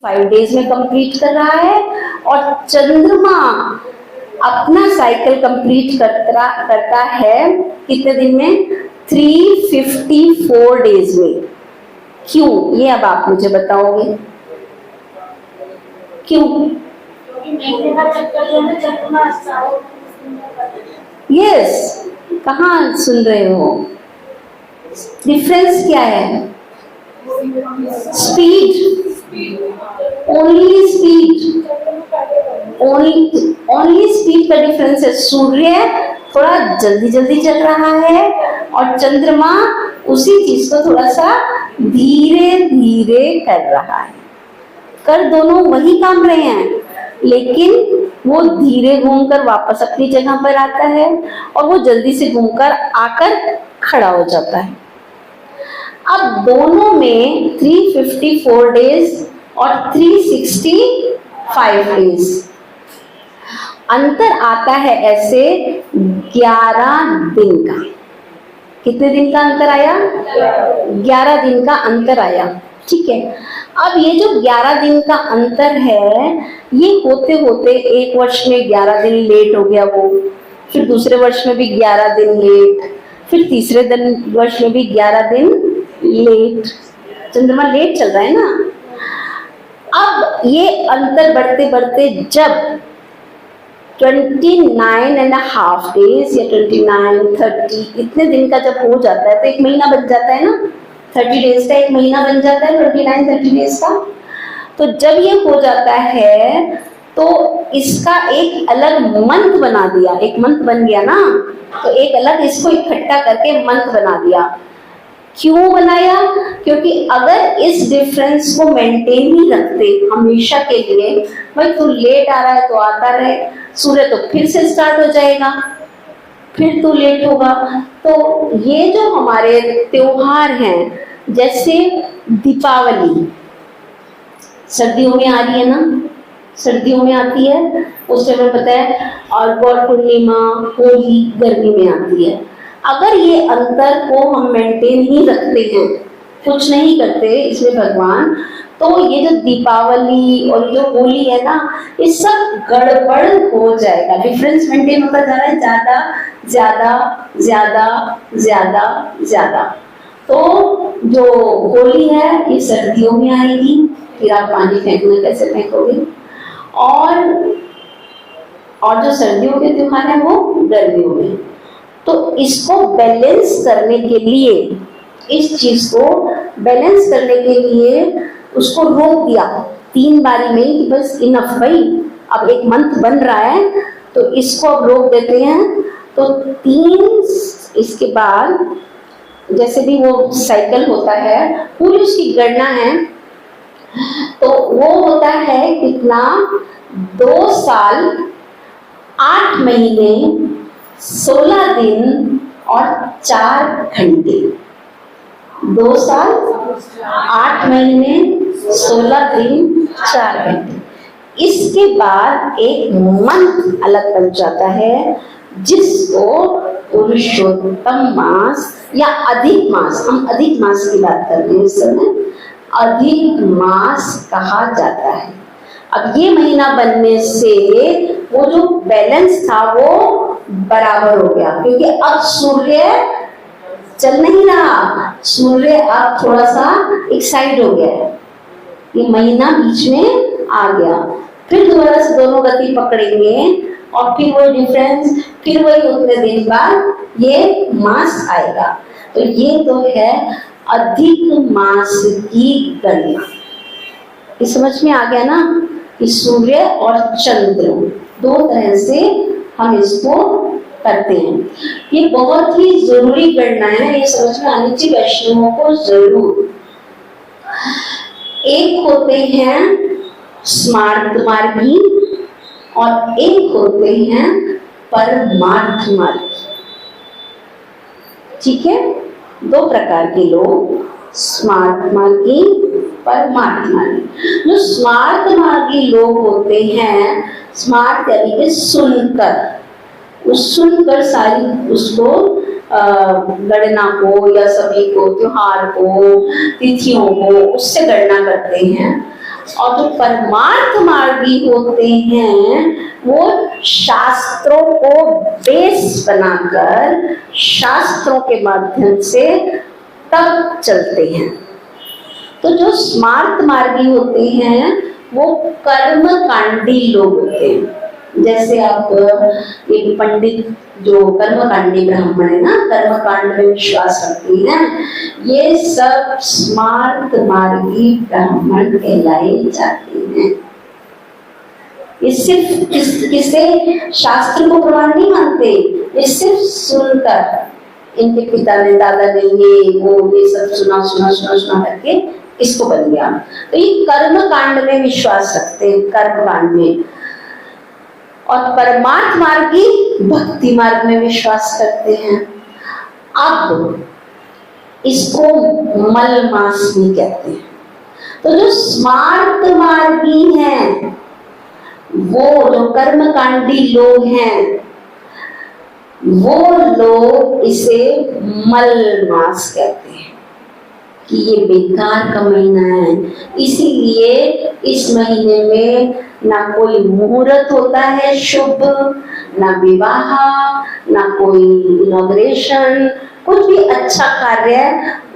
5 days में complete कर रहा है और चंद्रमा अपना साइकिल कंप्लीट करता है कितने दिन में? 354 डेज में। क्यों, ये अब आप मुझे बताओगे क्यों? यस, कहाँ सुन रहे हो? डिफरेंस क्या है? Speed, only speed, only speed का डिफरेंस है। सूर्य थोड़ा जल्दी जल्दी चल रहा है और चंद्रमा उसी चीज को थोड़ा सा धीरे धीरे कर रहा है। कर दोनों वही काम रहे हैं, लेकिन वो धीरे घूमकर वापस अपनी जगह पर आता है और वो जल्दी से घूमकर आकर खड़ा हो जाता है। अब दोनों में 354 डेज और 365 डेज अंतर आता है। ऐसे 11 दिन का। कितने दिन का अंतर आया? 11 दिन का अंतर आया। ठीक है, अब ये जो 11 दिन का अंतर है, ये होते होते एक वर्ष में 11 दिन लेट हो गया वो, फिर दूसरे वर्ष में भी 11 दिन लेट, फिर तीसरे वर्ष में भी 11 दिन लेट। चंद्रमा लेट चल रहा है ना। अब ये अंतर बढ़ते बढ़ते जब 29.5 डेज या 29, 30 इतने दिन का जब हो जाता है तो एक महीना बन जाता है ना। 30 डेज का एक महीना बन जाता है, 29, 30 डेज का। तो जब ये हो जाता है तो इसका एक अलग मंथ बना दिया, एक मंथ बन गया ना, तो एक अलग इसको इकट्ठा करके मंथ बना दिया। क्यों बनाया? क्योंकि अगर इस डिफरेंस को मेंटेन ही रखते हमेशा के लिए, भाई तू लेट आ रहा है तो आता रहे, सूर्य तो फिर से स्टार्ट हो जाएगा, फिर तो लेट होगा। तो ये जो हमारे त्योहार हैं, जैसे दीपावली सर्दियों में आ रही है ना, सर्दियों में आती है, उस समय पता है, और गौर पूर्णिमा, होली गर्मी में आती है। अगर ये अंतर को हम मेंटेन ही रखते हैं, कुछ नहीं करते इसमें भगवान, तो ये जो दीपावली और जो होली है ना, ये सब गड़बड़ हो जाएगा। डिफरेंस मेंटेन होता जा रहा है, ज्यादा ज्यादा ज्यादा ज्यादा ज्यादा। तो जो होली है ये सर्दियों में आएगी, फिर आप पानी फेंकना कैसे फेंकोगे, और जो सर्दियों के त्योहार है वो गर्मियों में। तो इसको बैलेंस करने के लिए, इस चीज को बैलेंस करने के लिए उसको रोक दिया 3 बारी में कि बस इनफ भाई, अब एक मंथ बन रहा है तो इसको अब रोक देते हैं। तो 3 इसके बाद जैसे भी वो साइकिल होता है, पूरी उसकी गणना है, तो वो होता है कितना? 2 साल 8 महीने 16 दिन और 4 घंटे। 2 साल 8 महीने 16 दिन 4 घंटे। इसके बाद एक मंथ अलग बन जाता है, जिसको पुरुषोत्तम मास या अधिक मास, हम अधिक मास की बात कर रहे हैं इस समय, अधिक मास कहा जाता है। अब ये महीना बनने से वो जो बैलेंस था वो बराबर हो गया, क्योंकि अब सूर्य चल नहीं रहा, सूर्य अब थोड़ा सा एक साइड हो गया है, ये महीना बीच में आ गया। फिर दोबारा से दोनों गति पकड़ेंगे और फिर वो डिफरेंस, फिर वही उतने दिन बाद ये मास आएगा। तो ये तो है अधिक मास की गणना। ये समझ में आ गया ना कि सूर्य और चंद्र 2 तरह से हम इसको करते हैं। ये बहुत ही जरूरी गणना है, ये समझ में आनी चाहिए वैष्णवों को जरूर। एक होते हैं स्मार्त मार्गी और एक होते हैं परमार्थ मार्गी। ठीक है, 2 प्रकार के लोग, स्मार्त मार्गी, परमार्थ मार्गी। जो स्मार्त मार्गी लोग होते हैं, स्मार्ट यानी कि सुनकर सारी उसको गणना को या सभी को, त्योहार को, तिथियों को उससे गणना करते हैं। और जो परमार्थ मार्गी होते हैं वो शास्त्रों को बेस बनाकर शास्त्रों के माध्यम से तब चलते हैं। तो जो स्मार्त मार्गी होते हैं वो कर्म कांडी लोग होते हैं। जैसे आप एक पंडित जो कर्मकांडी ब्राह्मण है ना, कर्मकांड में विश्वास रखते हैं, ये सब स्मार्त मार्गी ब्राह्मण कहलाए जाते हैं। ये सिर्फ किसे शास्त्र को प्रमाण नहीं मानते, ये सिर्फ सुनकर इनके पिता ने दादा ने ये सब सुना करके इसको बन गया। तो ये कर्म कांड में विश्वास रखते हैं, कर्म कांड में। और परमार्थ मार्गी भक्ति मार्ग में विश्वास करते हैं। अब इसको मल मासनी कहते हैं। तो जो स्मार्त मार्गी हैं, वो जो कर्मकांडी लोग हैं, वो लोग इसे मल मास कहते हैं कि ये बेकार का महीना है। इसीलिए इस महीने में ना कोई मुहूर्त होता है शुभ, ना विवाह, ना कोई इनॉग्रेशन, कुछ भी अच्छा कार्य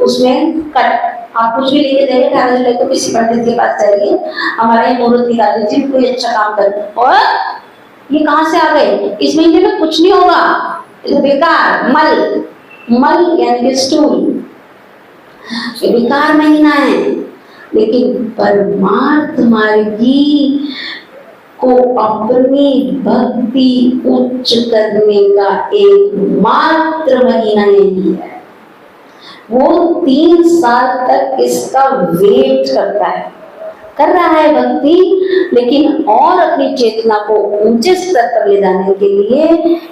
उसमें आप कुछ भी लेके जाइए, कागज लेकर किसी पंडित के पास जाइए, हमारे मुहूर्त निकाल दीजिए, कोई अच्छा काम कर। और ये कहाँ से आ गए, इस महीने में कुछ नहीं होगा, ये बेकार, मल यानी कि स्टूल, ये बेकार महीना है। लेकिन परमार्थ मार्गी को अपनी भक्ति उच्च करने का एकमात्र महीना यही है। वो 3 साल तक इसका वेट करता है, कर रहा है भक्ति, लेकिन और अपनी चेतना को ऊंचे स्तर पर ले जाने के लिए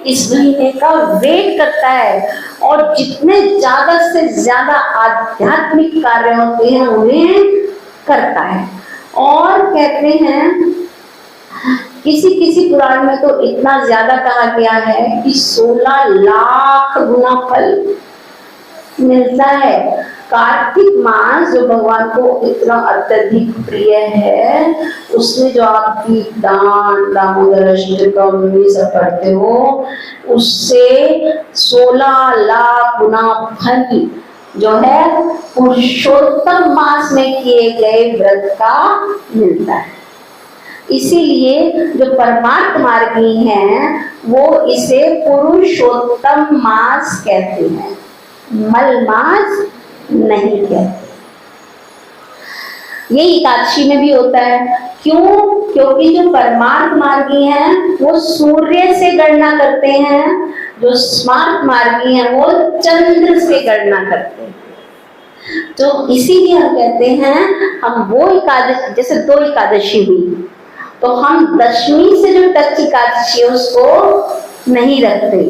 इस महीने का वेट करता है। और जितने ज्यादा से ज्यादा आध्यात्मिक कार्य होते हैं उन्हें करता है। और कहते हैं किसी पुराण में तो इतना ज्यादा कहा गया है कि 16 लाख गुना फल मिलता है। कार्तिक मास जो भगवान को इतना अत्यधिक प्रिय है, उसमें जो आपकी दान, दामोदर अष्टकम ये सब पढ़ते हो, उससे 16 लाख गुना फल जो है पुरुषोत्तम मास में किए गए व्रत का मिलता है। इसीलिए जो परमार्थ मार्गी हैं वो इसे पुरुषोत्तम मास कहते हैं, मल मास नहीं कहते। ये एकादशी में भी होता है। क्यों? क्योंकि जो परमार्थ मार्गी हैं वो सूर्य से गणना करते हैं, जो स्मार्त मार्गी हैं वो चंद्र से गणना करते हैं। तो इसीलिए हम कहते हैं हम वो एकादशी, जैसे 2 एकादशी हुई तो हम दशमी से जो टच एकादशी है उसको नहीं रखते,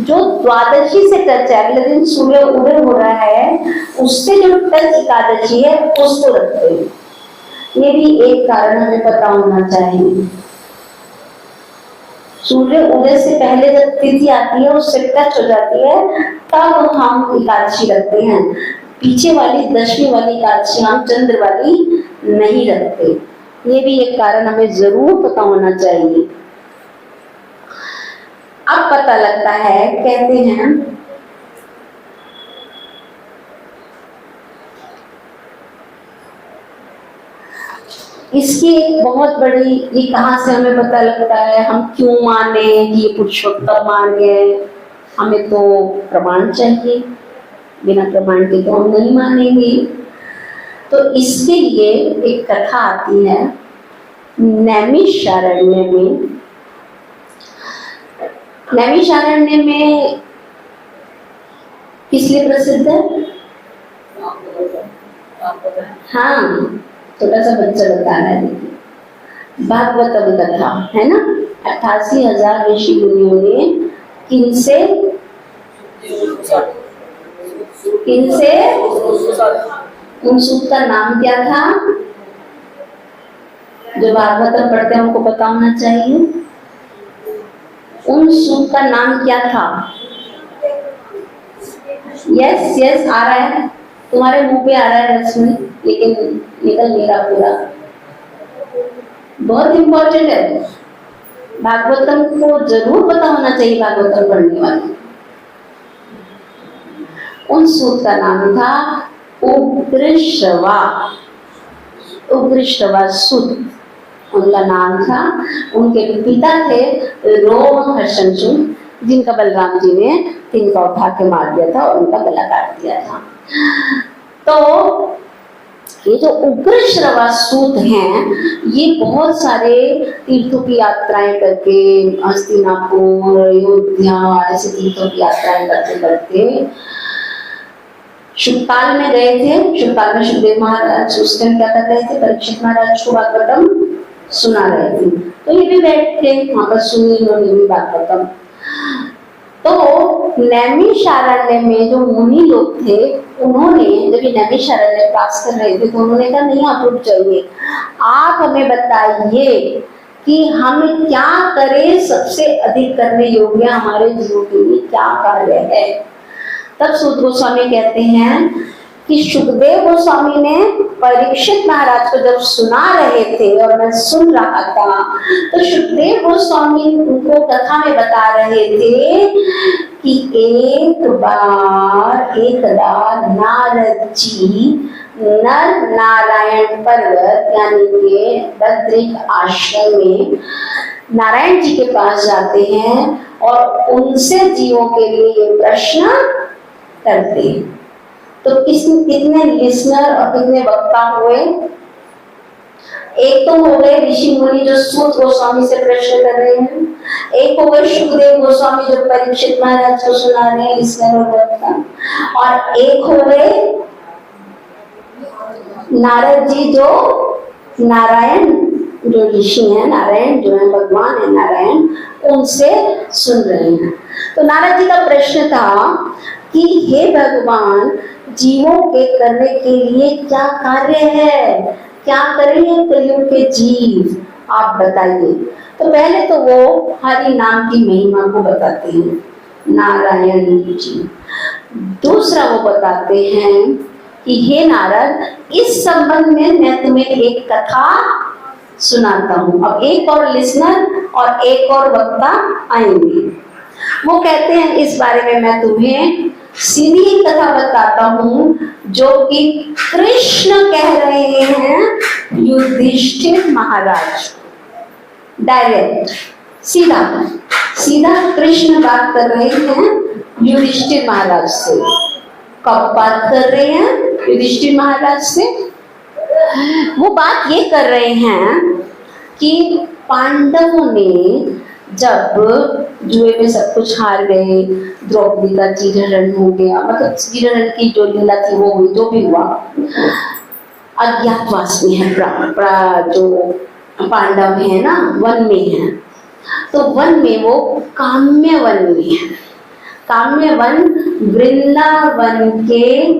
जो द्वादशी से टच है, अगले दिन सूर्य उदय हो रहा है, उससे जो टच एकादशी है उसको रखते हैं। ये भी एक कारण हमें पता होना चाहिए। सूर्य उदय से पहले जब तिथि आती है उससे टच हो जाती है तब हम एकादशी रखते हैं। पीछे वाली दशमी वाली एकादशी हम चंद्र वाली नहीं रखते। ये भी एक कारण हमें जरूर पता होना चाहिए। अब पता लगता है, कहते हैं इसकी एक बहुत बड़ी, ये कहाँ से हमें पता लगता है, हम क्यों माने कि ये पुरुषोत्तम मार्ग है, हमें तो प्रमाण चाहिए, बिना प्रमाण के तो हम नहीं मानेंगे। तो इसके लिए एक कथा आती है नैमिषारण्य में। नैमिषारण्य में किस लिए प्रसिद्ध है? हाँ, छोटा सा बच्चा बता रहा है, देखिए भागवतम कथा है ना। 88,000 ऋषि मुनियों ने किनसे उन सूक्त का नाम क्या था? जो भागवतम पढ़ते हैं उनको पता होना चाहिए। उन सूक्त का नाम क्या था? यस आ रहा है, तुम्हारे मुंह पे आ रहा है रश्मि, लेकिन निकल नहीं रहा पूरा। बहुत इंपॉर्टेंट है, भागवतम को जरूर पता होना चाहिए भागवतम पढ़ने वाले। उन सूत का नाम था उग्रश्रवा, उग्रश्रवा सूत उनका नाम था। उनके पिता थे रोमहर्षण, जिनका बलराम जी ने तिनका उठा के मार दिया था और उनका गला काट दिया था। तो ये जो उग्रश्रवा सूत हैं, ये बहुत सारे तीर्थों की यात्राएं करके, हस्तिनापुर, अयोध्या ऐसे तीर्थों की यात्राएं करते करते शुककाल में गए थे। शुककाल में सुखदेव महाराज उस टाइम क्या कर रहे थे, परीक्षित महाराज को भागवतम सुना रहे थे। तो ये भी बैठ के वहां पर सुनी उन्होंने भी भागवतम। तो नैमिषारण्य में जो मुनि लोग थे, उन्होंने जब ये नैमिषारण्य पास कर रहे थे तो उन्होंने कहा नहीं आप रुक जाइए, आप हमें बताइए कि हम क्या करें, सबसे अधिक करने योग्य हमारे जीवन के लिए क्या कार्य है। तब सूत गोस्वामी कहते हैं कि सुखदेव गोस्वामी ने परीक्षित महाराज को जब सुना रहे थे और मैं सुन रहा था, तो सुखदेव गोस्वामी उनको कथा में बता रहे थे कि एक बार एकदा नारद जी नर नारायण पर्वत यानी के बद्रिक आश्रम में नारायण जी के पास जाते हैं और उनसे जीवों के लिए ये प्रश्न करते हैं। तो कितने लिसनर और कितने वक्ता हुए? एक तो हो गए ऋषि मुनि जो सूत गोस्वामी से प्रश्न कर रहे हैं, एक हो गए सुखदेव गोस्वामी जो परीक्षित महाराज को सुना रहे हैं, लिसनर और वक्ता, और एक हो गए नारद जी जो नारायण जो ऋषि हैं, नारायण जो है भगवान है नारायण, उनसे सुन रहे हैं। तो नारद जी का प्रश्न था कि हे भगवान, जीवों के करने के लिए क्या कार्य है, क्या करेंगे कलयुग के जीव, आप बताइए। तो पहले तो वो हरि नाम की महिमा को बताते हैं नारायण जी। दूसरा वो बताते हैं कि हे नारद, इस संबंध में मैं तुम्हें एक कथा सुनाता हूँ। अब एक और लिसनर और एक और वक्ता आएंगे। वो कहते हैं इस बारे में मैं तुम्हें सीधी कथा बताता हूँ जो कि कृष्ण कह रहे हैं युधिष्ठिर महाराज। डायरेक्ट सीधा सीधा कृष्ण बात कर रहे हैं युधिष्ठिर महाराज से। कब बात कर रहे हैं युधिष्ठिर महाराज से? वो बात ये कर रहे हैं कि पांडवों ने जब जुए में सब कुछ हार गए, द्रौपदी का चीरहरण हो गया, मतलब चीरहरण की जो लीला थी वो हुई, जो भी हुआ, अज्ञातवास में है जो पांडव है ना, वन में है। तो वन में वो काम्य वन में है। काम्य वन वृंदावन के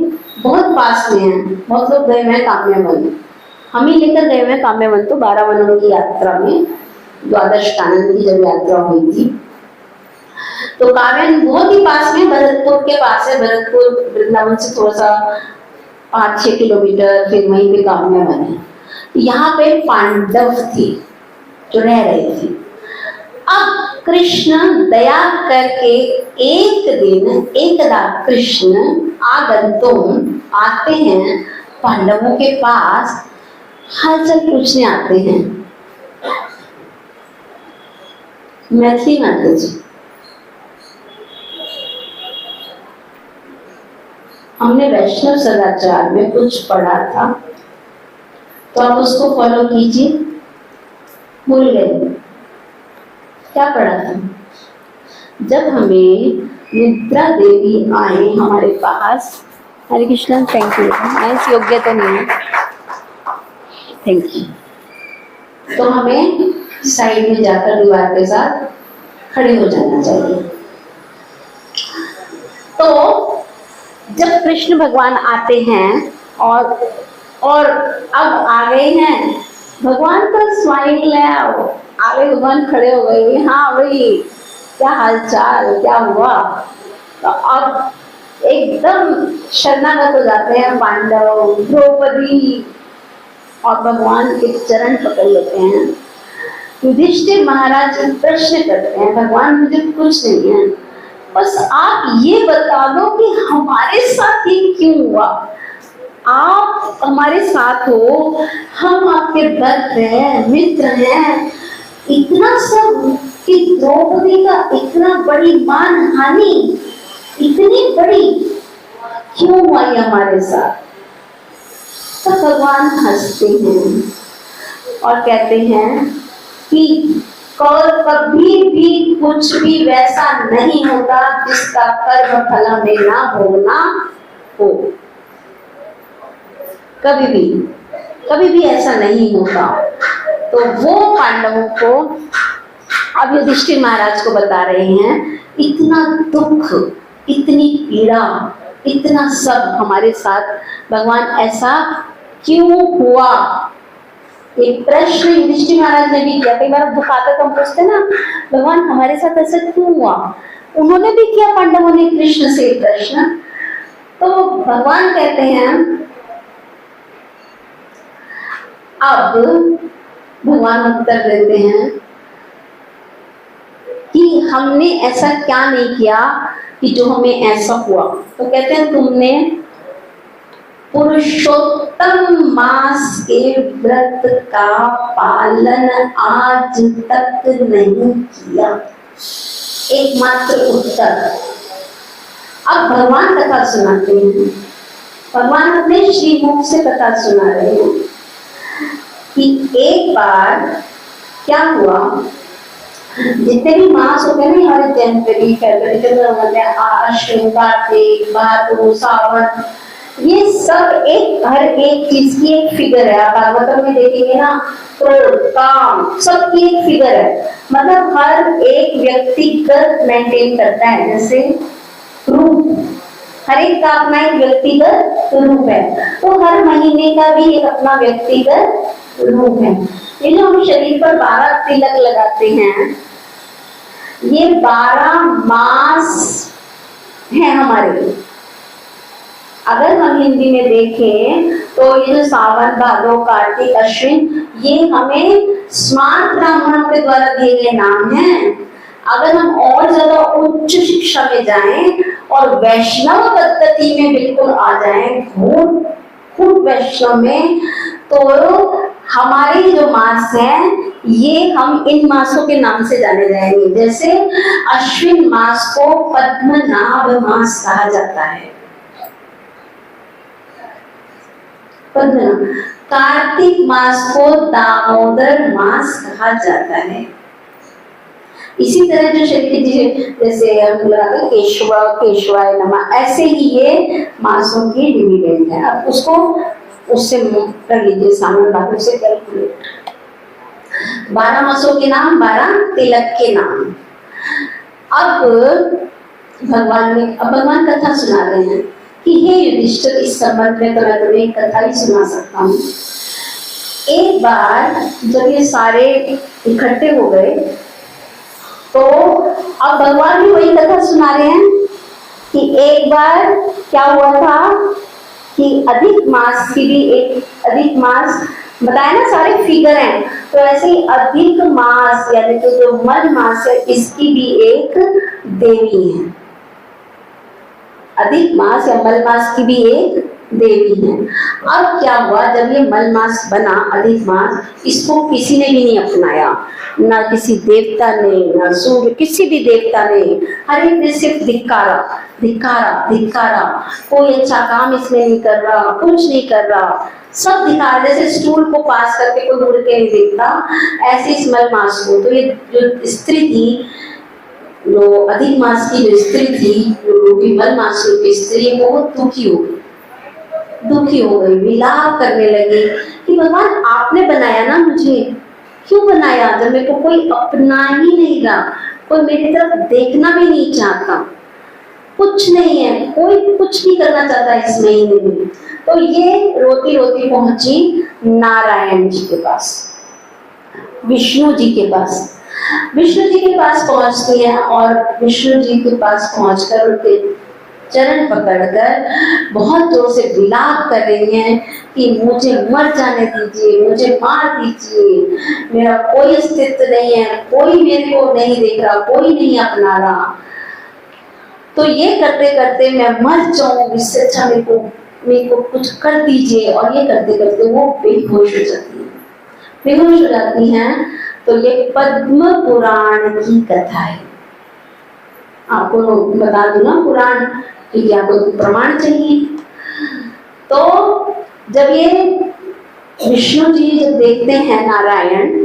बहुत पास में है। बहुत लोग गए हैं काम्य वन, हम ही लेकर गए हैं काम्य वन। तो 12 वनों की यात्रा में द्वादश कानन की जब यात्रा हुई थी, तो काम्य बहुत ही पास में, भरतपुर के पास है। भरतपुर वृंदावन से थोड़ा सा 5-6 किलोमीटर, फिर वहीं पे काम्य वन है। यहाँ पे पांडव थे जो रह रहे थे। अब कृष्ण दया करके एक दिन एकदा कृष्ण आगंतुक आते हैं पांडवों के पास, हालचाल पूछने आते हैं। मैथिली माता जी, हमने वैष्णव सदाचार में कुछ पढ़ा था, तो आप उसको फॉलो कीजिए। भूल गए क्या पढ़ा था? जब हमें निद्रा देवी आए हमारे पास, हरे कृष्ण, थैंक यू, मैं इस योग्य तो नहीं हूँ, थैंक यू, तो हमें साइड में जाकर दीवार के साथ खड़े हो जाना चाहिए। तो जब कृष्ण भगवान आते हैं और अब आ गए हैं भगवान, तो स्माइल ले आओ, आगे भगवान खड़े हो गए, हाँ भाई क्या हालचाल, क्या हुआ। तो अब एकदम शरणागत हो जाते हैं पांडव, द्रौपदी और भगवान के चरण पकड़ लेते हैं। युधिष्ठिर महाराज प्रश्न करते हैं, भगवान मुझे कुछ नहीं है, बस आप ये बता दो कि हमारे साथ ये क्यों हुआ। आप हमारे साथ हो, हम आपके भक्त हैं, मित्र हैं, इतना सब कि द्रौपदी का इतना बड़ी मान हानि, इतनी बड़ी क्यों हुआ ये हमारे साथ। तो भगवान हंसते हैं और कहते हैं कि कभी भी कुछ भी वैसा नहीं होता जिसका कर्म फल में ना भोगना हो। कभी भी ऐसा नहीं होता। तो वो पांडवों को अब युधिष्ठिर महाराज को बता रहे हैं, इतना दुख, इतनी पीड़ा, इतना सब हमारे साथ भगवान ऐसा क्यों हुआ। एक प्रश्न युधिष्ठिर महाराज ने भी किया। कई बार दुख आता तो हम पूछते ना, भगवान हमारे साथ ऐसा क्यों हुआ। उन्होंने भी किया, पांडवों ने कृष्ण से प्रश्न। तो भगवान कहते हैं, अब भगवान उत्तर देते हैं कि हमने ऐसा क्या नहीं किया कि जो हमें ऐसा हुआ। तो कहते हैं, तुमने पुरुषोत्तम मास के व्रत का पालन आज तक नहीं किया। एकमात्र उत्तर। अब भगवान कथा सुनाते हैं, भगवान अपने श्रीमुख से कथा सुना रहे हैं कि एक बार क्या हुआ, जितने भी मास होते हैं ना हमारे, जनवरी, फरवरी, अश्विन, कार्तिक, भादो, सावन, ये सब हर एक चीज की एक फिगर है। आप भागवतम में देखेंगे ना, क्रोध, काम, सबकी एक फिगर है। मतलब हर एक व्यक्तिगत मेंटेन करता है। जैसे रूप, हर एक का अपना एक व्यक्तिगत रूप है, तो हर महीने का भी एक अपना व्यक्तिगत रूप है। ये जो हम शरीर पर 12 तिलक लगाते हैं, ये 12 मास है हमारे। अगर हम हिंदी में देखें तो ये जो सावन, भादो, कार्तिक, अश्विन, ये हमें स्मार्त ब्राह्मणों के द्वारा दिए गए नाम हैं। अगर हम और ज्यादा उच्च शिक्षा में जाएं और वैष्णव पद्धति में बिल्कुल आ जाएं, खूब वैष्णव में, तो हमारे जो मास हैं ये हम इन मासों के नाम से जाने जाएंगे। जैसे अश्विन मास को पद्मनाभ मास कहा जाता है, कार्तिक मास को दामोदर मास कहा जाता है। इसी तरह जो शरीर जैसे हम लगाते केशवाय नमः, ऐसे ही ये मासों की डिविडेंड है। अब उसको उससे कर लीजिए, सामान बातों से कैलकुलेट। 12 मासों के नाम, 12 तिलक के नाम। अब भगवान कथा सुना रहे हैं कि हे युधिष्ठिर, इस संबंध में तो मैं तुम्हें एक कथा ही सुना सकता हूँ। एक बार जब ये सारे इकट्ठे हो गए, तो अब भगवान भी वही कथा सुना रहे हैं कि एक बार क्या हुआ था कि अधिक मास की भी एक अधिक मास बताया ना, सारे फिगर हैं, तो ऐसे ही अधिक मास यानी कि जो मल मास है, इसकी भी एक देवी है। अधिक मास या मल मास की भी एक देवी है। अब क्या हुआ, जब ये मल मास बना, अधिक मास, इसको किसी ने भी नहीं अपनाया, ना किसी देवता ने, ना सूर्य, किसी भी देवता ने। हर एक ने सिर्फ धिक्कारा धिक्कारा धिक्कारा। कोई अच्छा काम इसमें नहीं कर रहा, कुछ नहीं कर रहा, सब धिक्कार। जैसे स्टूल को पास करके कोई मुड़ के नहीं देखता, ऐसे इस मल मास को। तो ये जो स्त्री थी, जो अधिक मास की जो स्त्री थी, जो मल मास की स्त्री, बहुत दुखी हो गई, विलाप करने लगी कि भगवान आपने बनाया ना मुझे, क्यों बनाया जब मेरे को कोई अपना ही नहीं रहा, कोई मेरी तरफ देखना भी नहीं चाहता, कुछ नहीं है, कोई कुछ नहीं करना चाहता इस महीने में। तो ये रोती रोती पहुंची नारायण जी के पास, विष्णु जी के पास। विष्णु जी के पास पहुंचती है और विष्णु जी के पास पहुंचकर उनके चरण पकड़कर बहुत जोर से विलाप कर रही हैं कि मुझे मर जाने दीजिए, मुझे मार दीजिए, मेरा कोई अस्तित्व नहीं है, कोई मेरे को नहीं देख रहा, कोई नहीं अपना रहा, तो ये करते करते मैं मर जाऊं, इससे अच्छा मेरे को कुछ कर दीजिए। और ये करते करते वो बेहोश हो जाती है, बेहोश हो जाती हैं। तो ये पद्म पुराण की कथा है। आपको बता दूं ना पुराण, क्योंकि आपको प्रमाण चाहिए। तो जब ये विष्णु जी जब देखते हैं नारायण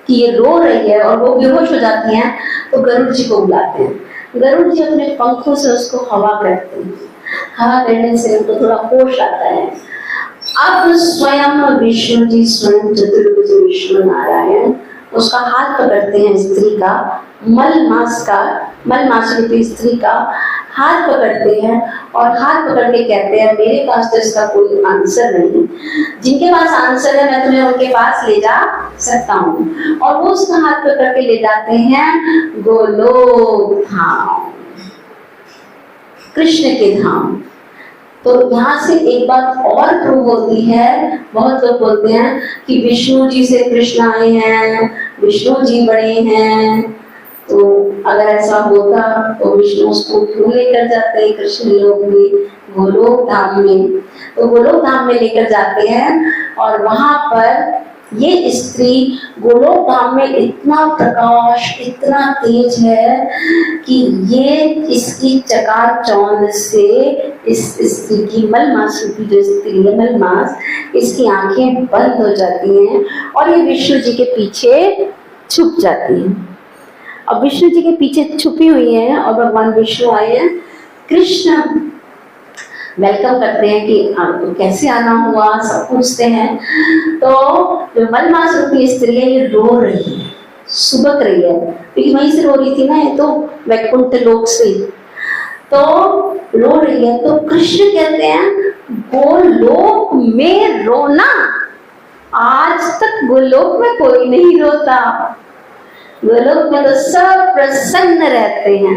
कि ये रो रही है और वो बेहोश हो जाती हैं, तो गरुड़ जी को बुलाते हैं। गरुड़ जी अपने पंखों से उसको हवा करते हैं, हवा करने से उनको थोड़ा होश आता है। अब स्वयं विष्णु जी, स्वयं चतुर्भुज विष्णु नारायण उसका हाथ पकड़ते हैं, स्त्री का मलमास रूपी स्त्री का हाथ पकड़ते हैं और हाथ पकड़ के कहते हैं मेरे पास तो इसका कोई आंसर नहीं, जिनके पास आंसर है मैं तुम्हें उनके पास ले जा सकता हूँ। और वो उसका हाथ पकड़ के ले जाते हैं गोलोक धाम, कृष्ण के धाम। तो यहाँ से एक बात और प्रूव होती है, बहुत लोग बोलते हैं कि विष्णु जी से कृष्ण आए हैं, विष्णु जी बड़े हैं, तो अगर ऐसा होता तो विष्णु उसको क्यों लेकर जाते हैं कृष्ण लोक में, गोलोक धाम में। तो गोलोक धाम में लेकर जाते हैं और वहां पर ये स्त्री, गोलोक धाम में इतना प्रकाश इतना तेज है कि ये इसकी चकाचौंध से इस स्त्री की, मलमास रूपी जो स्त्री है मलमास, इसकी आंखें बंद हो जाती हैं और ये विष्णु जी के पीछे छुप जाती है। अब विष्णु जी के पीछे छुपी हुई है और भगवान विष्णु आए हैं। कृष्ण वेलकम करते हैं कि कैसे आना हुआ, सब पूछते हैं। तो जो मलमास रूपी स्त्री है ये रो रही है, सुबक रही है, क्योंकि वहीं से रो रही थी ना, ये तो वैकुंठ लोक से, तो रो रही है। तो कृष्ण कहते हैं गोलोक में रोना, आज तक गोलोक में कोई नहीं रोता, गोलोक में तो सब प्रसन्न रहते हैं,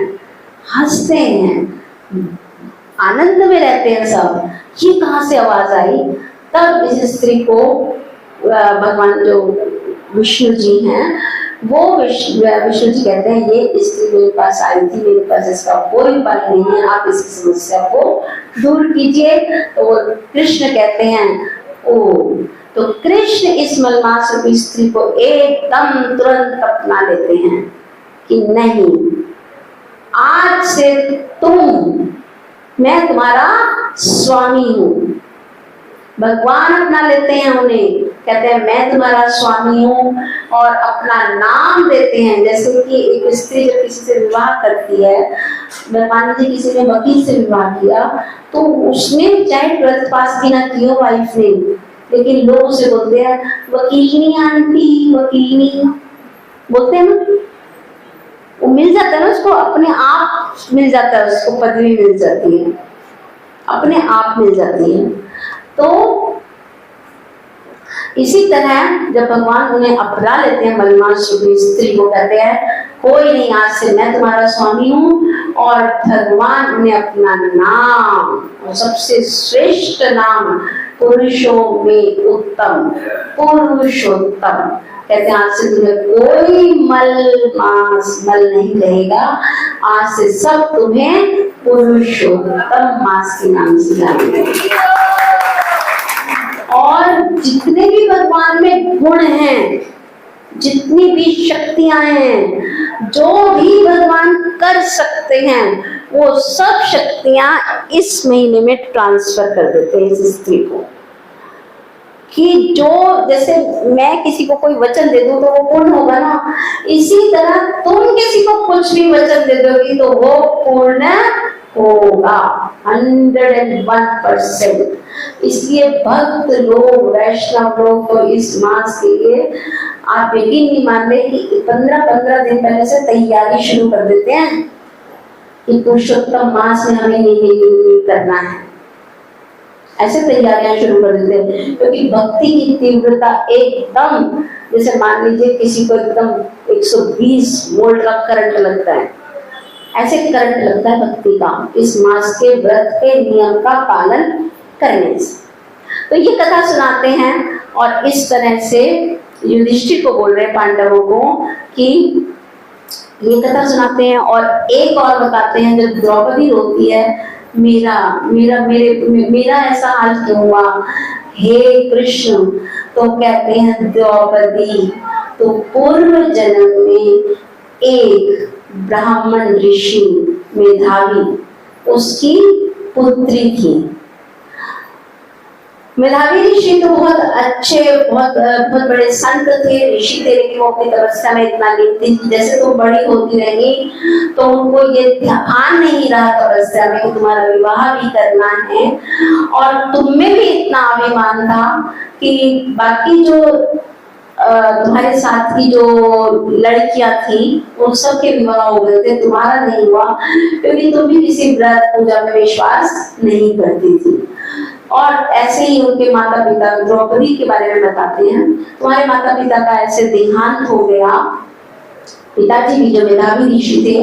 हंसते हैं, आनंद में रहते हैं सब। ये कहाँ से आवाज आई? तब इस स्त्री को भगवान जो विष्णु जी हैं वो विष्णु जी कहते हैं ये स्त्री मेरे पास आई थी, मेरे पास इसका कोई उपाय नहीं है, आप इसकी समस्या को दूर कीजिए। तो वो कृष्ण कहते हैं ओ, तो कृष्ण इस मलमास रूपी स्त्री को एकदम तुरंत अपना लेते हैं कि नहीं, आज से मैं तुम्हारा स्वामी हूँ। भगवान अपना लेते हैं उन्हें, कहते हैं मैं तुम्हारा स्वामी हूँ और अपना नाम देते हैं। जैसे कि एक स्त्री जब किसी से विवाह करती है, मान लीजिए किसी ने वकील से विवाह किया, तो उसने चाहे 12th पास भी ना की हो वाइफ ने, लेकिन लोग उसे बोलते हैं वकीलनी आंटी, वकीलनी बोलते हैं ना, वो मिल जाता है ना उसको, अपने आप मिल जाता है, उसको पदवी मिल जाती है, अपने आप मिल जाती है। तो इसी तरह जब भगवान उन्हें अपना लेते हैं, मलमास रूपी स्त्री को कहते हैं कोई नहीं, आज से मैं तुम्हारा स्वामी हूँ। और भगवान उन्हें अपना नाम, और सबसे श्रेष्ठ नाम, पुरुषों में उत्तम, पुरुषोत्तम, कहते हैं आज से तुम्हें कोई मल नहीं रहेगा, आज से सब तुम्हें पुरुषोत्तम मास के नाम से जानेंगे। और जितने भी भगवान में गुण हैं, जितनी भी शक्तियां हैं, जो भी भगवान कर सकते हैं, वो सब शक्तियां इस महीने में ट्रांसफर कर देते हैं इस स्त्री को। कि जो जैसे मैं किसी को कोई वचन दे दूं तो वो पूर्ण होगा ना, इसी तरह तुम किसी को कुछ भी वचन दे दोगी तो वो पूर्ण होगा 101%। इसलिए भक्त लोग, वैष्णव लोग तो इस मास के लिए आप यकीन नहीं मानते कि 15-15 दिन पहले से तैयारी शुरू कर देते हैं कि पुरुषोत्तम मास में हमें ये करना है, ऐसे तैयारियां शुरू कर देते हैं। क्योंकि भक्ति की तीव्रता एकदम, जैसे मान लीजिए किसी को एकदम 120 वोल्ट का करंट लगता है, ऐसे करंट लगता है भक्ति का इस मास के व्रत के नियम का पालन करने से। तो ये कथा सुनाते हैं और इस तरह से युधिष्ठिर को बोल रहे हैं पांडवों को कि ये कथा सुनाते हैं। और एक और बताते हैं, जब द्रौपदी रोती है, मेरा मेरा मेरे मेरा ऐसा हाल क्यों हुआ हे कृष्ण, तो कहते हैं द्रौपदी तो पूर्व जन्म में एक ब्राह्मण ऋषि मेधावी उसकी पुत्री थी। मेधावी ऋषि तो बहुत अच्छे, बहुत बड़े संत थे, ऋषि थे, लेकिन वो अपनी तपस्या में इतना लीन थी। जैसे तुम बड़ी होती रही तो उनको ये ध्यान नहीं रहा तपस्या में कि तुम्हारा विवाह भी करना है, और तुम में भी इतना अभिमान था कि बाकी जो तुम्हारे साथ की जो लड़कियां थी उन सब के विवाह हो गए थे, तुम्हारा नहीं हुआ क्योंकि तुम भी किसी व्रत पूजा में विश्वास नहीं करती थी। और ऐसे ही उनके माता पिता द्रौपदी के बारे में बताते हैं, तुम्हारे माता पिता का ऐसे देहांत हो गया, पिताजी भी जो मेधावी ऋषि थे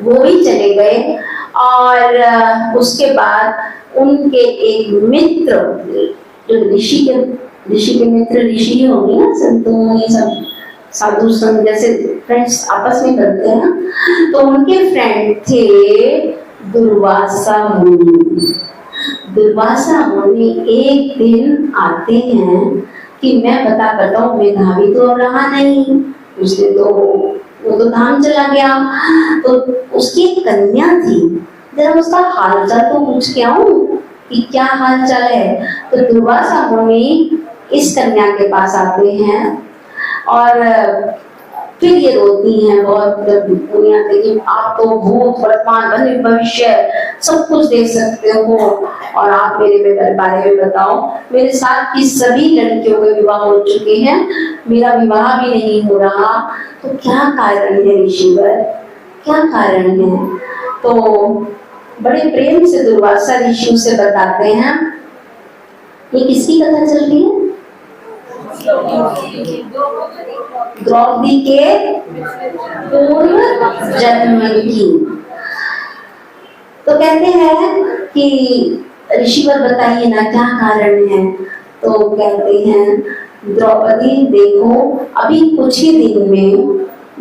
वो भी चले गए, और उसके बाद उनके एक मित्र जो ऋषि के मित्र ऋषि होंगे ना, संतों ये सब साधु संत जैसे फ्रेंड्स आपस में करते हैं, तो उनके फ्रेंड थे दुर्वासा मुनि। दुर्वासा मुनि एक दिन आते हैं कि मैं पता करता हूँ मेधावी तो रहा नहीं, उसने तो वो तो धाम चला गया, तो उसकी एक कन्या थी, जरा उसका हालचाल तो पूछ के आऊं कि क्या हालचाल है। तो दुर्वासा मुनि इस कन्या के पास आते हैं और फिर ये रोती हैं बहुत, दुनिया देखिए आप तो भूत वर्तमान भविष्य सब कुछ देख सकते हो, और आप मेरे बारे में बताओ, मेरे साथ की सभी लड़कियों के विवाह हो चुके हैं, मेरा विवाह भी नहीं हो रहा, तो क्या कारण है ऋषिवर, क्या कारण है। तो बड़े प्रेम से दुर्वासा ऋषि से बताते हैं, ये किसकी कथा चल रही है, द्रौपदी के पूर्व जन्म की। तो कहते हैं कि ऋषिवर बताइए ना क्या कारण है। तो कहते हैं द्रौपदी देखो अभी कुछ ही दिन में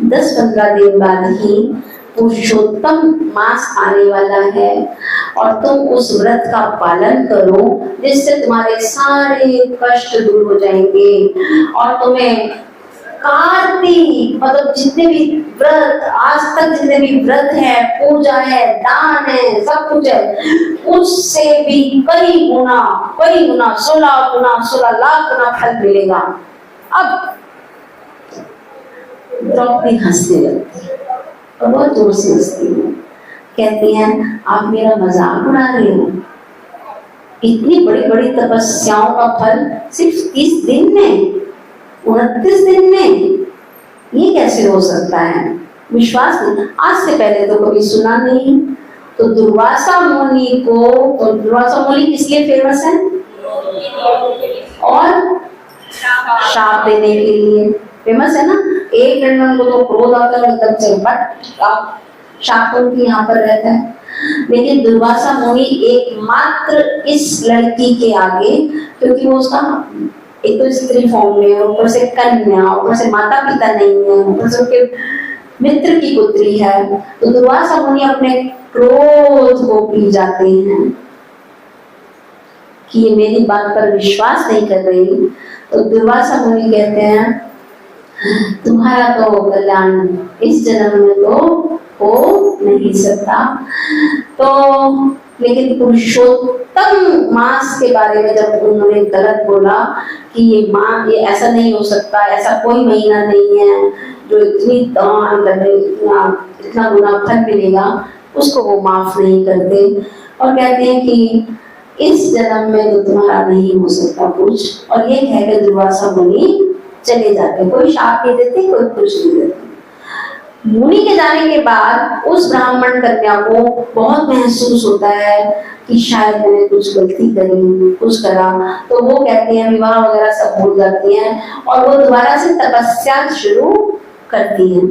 10-15 दिन बाद ही पुरुषोत्तम मास आने वाला है, और तुम उस व्रत का पालन करो जिससे तुम्हारे सारे कष्ट दूर हो जाएंगे, और तुम्हें कार्तिक मतलब जितने भी व्रत आज तक जितने भी व्रत है, पूजा है, दान है, सब कुछ है, उससे भी कई गुना 16 गुना 16 लाख गुना फल मिलेगा। अब द्रौपदी हंसने लगती और बहुत जोर से हंसती है, कहती हैं आप मेरा मजाक उड़ा रहे हो, इतनी बड़ी बड़ी तपस्याओं का फल सिर्फ 30 दिन में, 29 दिन में, ये कैसे हो सकता है, विश्वास नहीं, आज से पहले तो कभी सुना नहीं। तो दुर्वासा मुनि को, तो दुर्वासा मुनि किस लिए फेमस है, और श्राप देने के लिए फेमस है ना। एक मिनट को तो क्रोध आता है एकदम से, बट शाप उनकी यहाँ पर रहता है, लेकिन दुर्वासा मुनि एकमात्र इस लड़की के आगे, क्योंकि वो उसका एक तो स्त्री फॉर्म में, ऊपर से कन्या, ऊपर से माता पिता नहीं है, ऊपर से उनके मित्र की पुत्री है, तो दुर्वासा मुनि अपने क्रोध को पी जाते हैं कि ये मेरी बात पर विश्वास नहीं कर रही। तो दुर्वासा मुनि कहते हैं तुम्हारा तो कल्याण इस जन्म में तो हो नहीं सकता। तो लेकिन पुरुषोत्तम मास के बारे में जब उन्होंने गलत बोला कि ये ऐसा नहीं हो सकता, ऐसा कोई महीना नहीं है जो इतनी दान करे इतना गुना फल मिलेगा, उसको वो माफ नहीं करते और कहते हैं कि इस जन्म में तो तुम्हारा नहीं हो सकता कुछ, और ये कहकर दुर्वासा मुनि चले जाते, कोई शाप नहीं देते, कोई कुछ नहीं देते। मुनि के जाने के बाद उस ब्राह्मण कन्या को बहुत महसूस होता है कि शायद मैंने कुछ गलती करी, कुछ करा, तो वो कहते हैं विवाह वगैरह सब भूल जाती हैं और वो दोबारा से तपस्या शुरू करती हैं।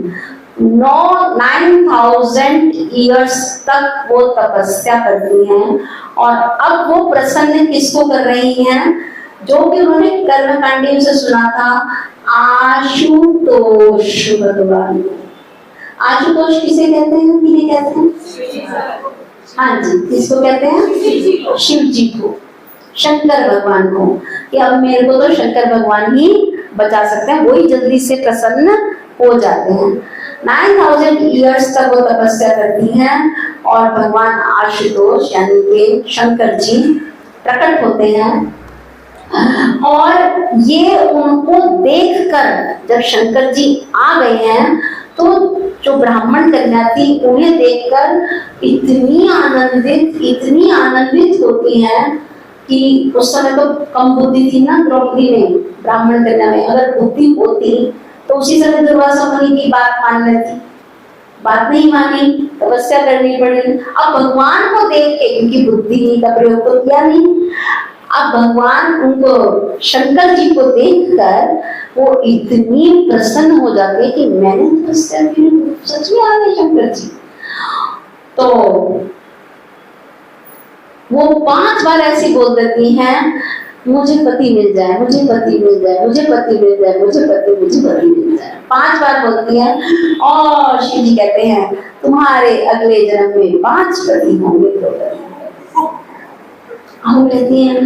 9000 ईयर्स तक वो तपस्या करती हैं। और अब वो प्रसन्न किसको कर रही हैं? जो कि उन्होंने कर्मकांडी से सुना था, आशुतोष भगवान। आशुतोष किसे कहते हैं? किसे कहते हैं? हाँ जी, किसको कहते हैं? शिव जी को, शंकर भगवान को। कि अब मेरे को तो शंकर भगवान ही बचा सकते हैं, वही जल्दी से प्रसन्न हो जाते हैं। 9000 ईयर्स तक वो तपस्या करती हैं और भगवान आशुतोष यानी कि शंकर जी प्रकट होते हैं। और ये उनको देखकर जब शंकर जी आ गए हैं तो जो ब्राह्मण कन्या थी उन्हें देखकर इतनी आनंदित होती हैं कि उस समय तो कम बुद्धि थी ना द्रौपदी में, ब्राह्मण कन्या में। अगर बुद्धि होती तो उसी समय दुर्वासा मुनि की बात मान लेती, बात नहीं मानी, तपस्या करनी पड़ी। अब भगवान को देख के, क्योंकि बुद्धि का प्रयोग तो किया नहीं, अब भगवान उनको शंकर जी को देखकर वो इतनी प्रसन्न हो जाते कि मैंने तपस्या की, सच में आ गए शंकर जी। तो वो 5 बार ऐसी बोल देती हैं, मुझे पति मिल जाए, मुझे पति मिल जाए, मुझे पति मिल जाए, मुझे पति मिल जाए। 5 बार बोलती हैं। और शिव जी कहते हैं तुम्हारे अगले जन्म में 5 पति होंगे। हम कहते हैं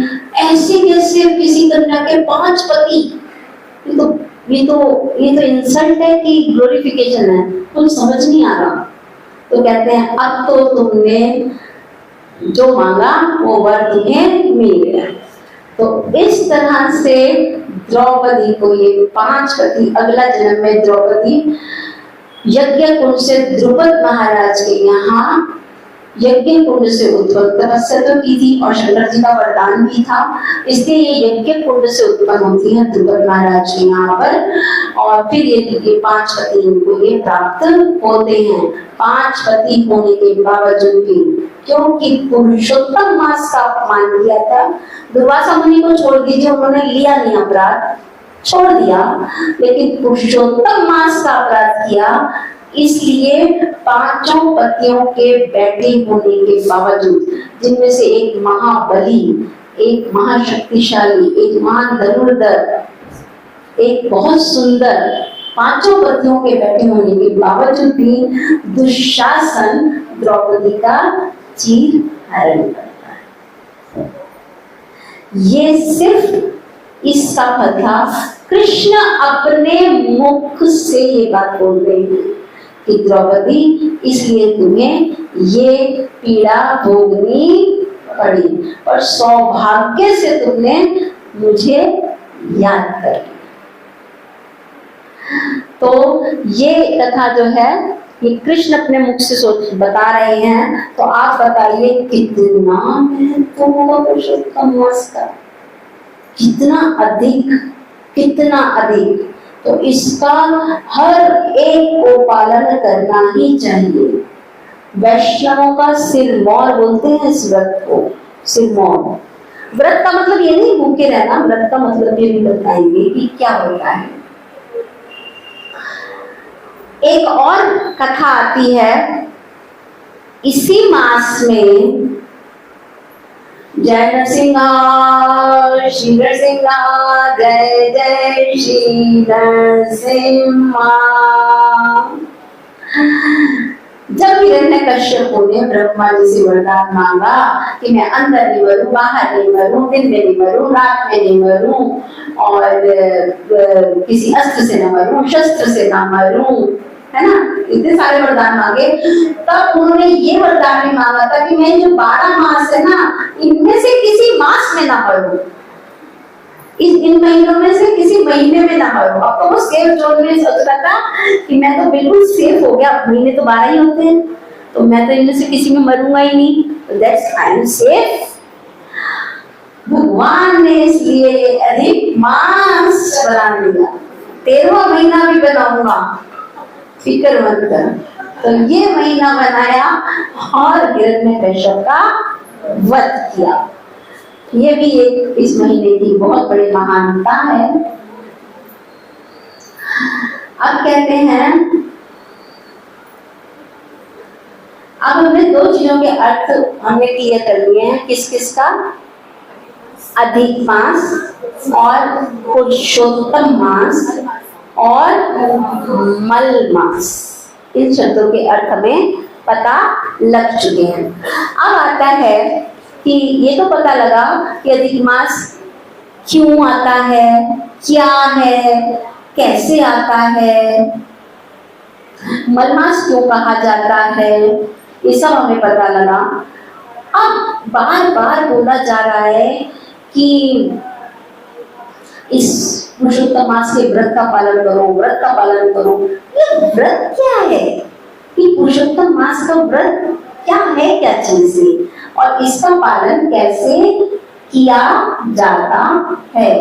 ऐसे कैसे किसी कन्या के 5 पति? ये तो इंसल्ट है कि ग्लोरिफिकेशन है, कुछ समझ नहीं आ रहा। तो कहते हैं अब तो तुमने जो मांगा वो वर तुम्हें मिल गया। तो इस तरह से द्रौपदी को ये 5 पति, अगला जन्म में द्रौपदी यज्ञ कुंड से द्रुपद महाराज के यहाँ यज्ञ कुंड से उत्पन्न, तपस्या तो की थी और शंकर जी का वरदान भी था, इसलिए ये यज्ञ कुंड से उत्पन्न होती है द्रुपद महाराज के यहाँ पर। और फिर ये 5 पति इनको ये प्राप्त होते हैं। 5 पति होने के बावजूद भी, क्योंकि पुरुषोत्तम मास का अपमान किया था, दुर्वासा मुनि को छोड़ दीजिए, उन्होंने लिया नहीं अपराध, छोड़ दिया, लेकिन पुरुषोत्तम मास का अपराध किया। इसलिए 5 पतियों के बेटे होने के बावजूद, जिनमें से एक महाबली, एक महाशक्तिशाली, एक महान धनुर्धर, एक बहुत सुंदर, 5 पतियों के बेटे होने के बावजूद भी दुशासन द्रौपदी का चीर हरण करता है। ये सिर्फ इसका फल था। कृष्ण अपने मुख से ये बात बोल रहे हैं कि द्रौपदी इसलिए तुम्हें ये पीड़ा भोगनी पड़ी, और सौभाग्य से तुमने मुझे याद कर लिया। तो ये कथा जो है ये कृष्ण अपने मुख से सोच बता रहे हैं। तो आप बताइए कितना महत्व होगा पुरुषोत्तम मास का, कितना अधिक। तो इसका हर एक को पालन करना ही चाहिए। वैष्णवों का सिरमौर बोलते हैं इस व्रत को, सिरमौर। व्रत का मतलब ये नहीं भूखे रहना, व्रत का मतलब ये भी बताएंगे कि क्या होता है। एक और कथा आती है इसी मास में, जय नरसिंहा श्री नरसिंहा, जय जय श्री नरसिंहा। जब हिरण्यकश्यप ने ब्रह्मा जी से वरदान मांगा कि मैं अंदर नहीं मरूं, बाहर नहीं मरूं, दिन में नहीं मरूं, रात में नहीं मरूं, और किसी अस्त्र से न मरूं, शस्त्र से न मरूं, है ना, इतने सारे वरदान मांगे। तब उन्होंने ये वरदान भी मांगा था कि मैं जो 12 मास है ना, इनमें से किसी मास में ना मरूं, इन महीनों में से किसी महीने में ना मरूं। अब तो वो सेफ जोन में सोच रहा था कि मैं तो बिल्कुल सेफ हो गया, महीने तो 12 ही होते हैं, तो मैं तो इनमें से किसी में मरूंगा ही नहीं, तो दैट्स आई एम सेफ। भगवान ने इसलिए अधिक मास बना दिया, 13वां महीना भी बनाऊंगा, फिक्र मत कर। तो ये महीना बनाया और हिरण्यकश्यप का वध किया। ये भी एक इस महीने की बहुत बड़ी महानता है। अब कहते हैं अब हमने दो चीजों के अर्थ हमने क्लियर कर लिए हैं, किस किस का, अधिक मास और पुरुषोत्तम मास और मल मास। इन शब्दों के अर्थ हमें पता लग चुके हैं। अब आता है कि ये तो पता लगा कि अधिक मास क्यों आता है, क्या है, कैसे आता है, मलमास क्यों कहा जाता है, ये सब हमें पता लगा। अब बार बार बोला जा रहा है कि इस पुरुषोत्तम मास के व्रत का पालन करो, व्रत का पालन करो। ये व्रत क्या है, ये पुरुषोत्तम मास का व्रत क्या है, क्या चीज है, और इसका पालन कैसे किया जाता है।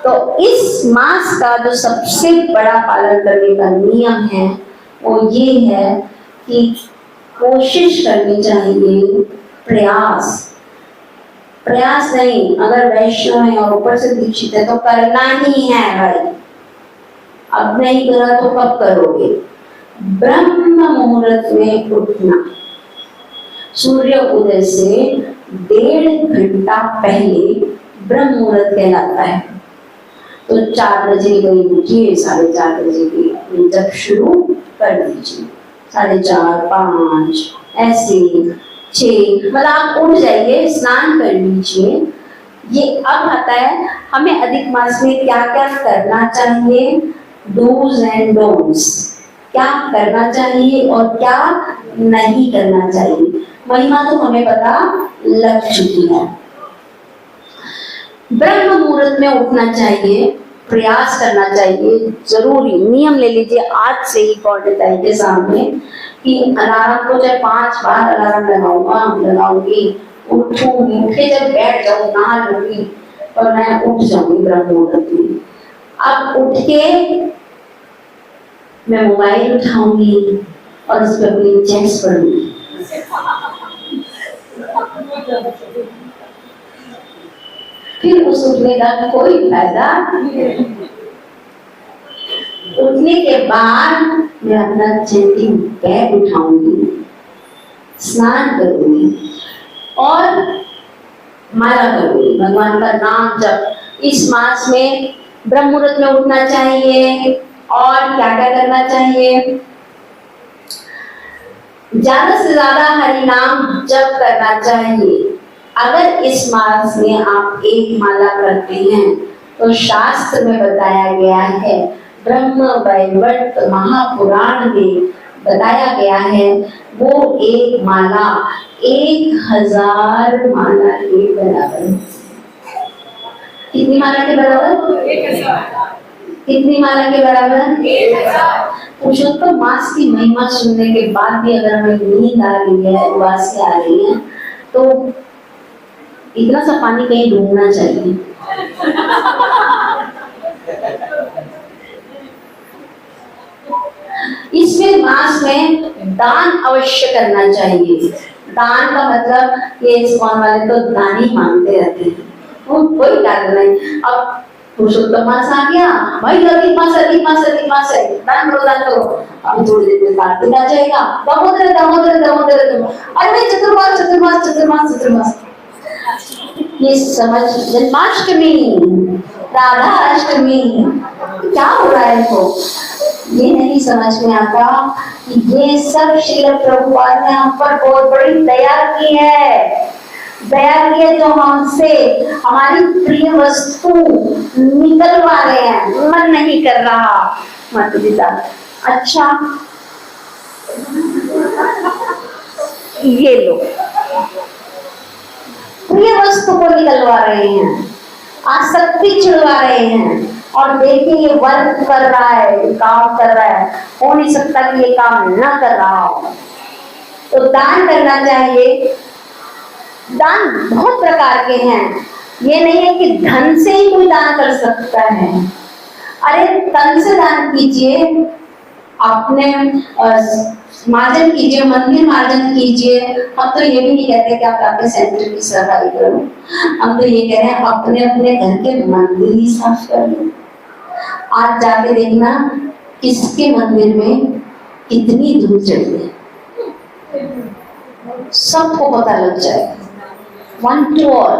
तो इस मास का जो सबसे बड़ा पालन करने का नियम है वो ये है कि कोशिश करनी चाहिए, प्रयास नहीं, अगर वैष्णव है और ऊपर से दीक्षित है तो करना ही है भाई, अब नहीं करा तो कब करोगे। ब्रह्म मुहूर्त में उठना, सूर्य उदय से 1.5 घंटा पहले ब्रह्म मुहूर्त कहलाता है। तो 4 बजे गई उठिए, 4:30 बजे की जब शुरू कर दीजिए, 4:30, 5 ऐसे 6, मतलब आप उठ जाइए, स्नान कर लीजिए। ये अब आता है हमें अधिक मास में क्या क्या करना चाहिए, डूज एंड डोंट्स, क्या करना चाहिए और क्या नहीं करना चाहिए। महिमा तो हमें पता लग चुकी है। ब्रह्म मुहूर्त में उठना चाहिए, प्रयास करना चाहिए, जरूरी नियम ले लीजिए आज से ही पॉइंट के सामने कि अलार्म को जब 5 बार अलार्म लगाऊंगी, उठूंगी, उठे जब बैठ जाऊं, नहा लूंगी और मैं उठ जाऊंगी ब्रह्म मुहूर्त में। अब उठ के मैं मोबाइल उठाऊंगी और उस पर अपनी चेक्स पढ़ूंगी। फिर उस उठने का कोई फायदा नहीं। उठने के बाद मैं अपना चेकिंग बैग उठाऊंगी, स्नान करूंगी और माला करूंगी, भगवान का नाम जप। इस मास में ब्रह्म मुहूर्त में उठना चाहिए और क्या क्या करना चाहिए, ज्यादा से ज्यादा हरि नाम जप करना चाहिए। अगर इस मास में आप 1 माला करते हैं तो शास्त्र में बताया गया है, ब्रह्म वैवर्त महापुराण में बताया गया है, वो 1 माला 1000 माला के बराबर। कितनी माला के बराबर? 1000। कितनी माला के बराबर? 1000। पुरुषोत्तम मास की महिमा सुनने के बाद भी अगर हमें नींद आ रही है, उबासी आ रही है, तो इतना सा पानी कहीं डूबना चाहिए। इसमें मास में दान अवश्य करना चाहिए। दान का मतलब ये इस्कॉन वाले तो दान ही मांगते रहते हैं, वो कोई दान नहीं। अब पुरुषोत्तम मास आ गया भाई, अधिक मास है, दान करो। अब थोड़ी देर में कार्तिक आ जाएगा, दामोदर, अरे चतुर्मास। ये समझ, जन्माष्टमी, राधा अष्टमी, क्या हो रहा है इनको, ये नहीं समझ में आता कि ये सब श्रील प्रभुपाद ने हम पर बहुत बड़ी दया की है। जो हमसे हमारी प्रिय वस्तु निकलवा रहे हैं, मन नहीं कर रहा माता पिता। अच्छा ये लो, प्रिय वस्तु को निकलवा रहे हैं, आसक्ति छुड़वा रहे हैं, और देखिए ये वर्क कर रहा है, काम कर रहा है, हो नहीं सकता कि ये काम ना कर रहा हो। तो दान करना चाहिए। दान बहुत प्रकार के हैं, ये नहीं है कि धन से ही कोई दान कर सकता है। अरे तन से दान कीजिए, अपने मार्जन कीजिए, मंदिर मार्जन कीजिए। हम तो ये भी नहीं कहते कि आप अपने सेंटर की सफाई करो, हम तो ये कह रहे हैं अपने अपने घर के मंदिर ही साफ कर लो। आज जाके देखना किसके मंदिर में कितनी धूल चढ़ी है, सबको पता लग जाएगा, वन टू ऑल,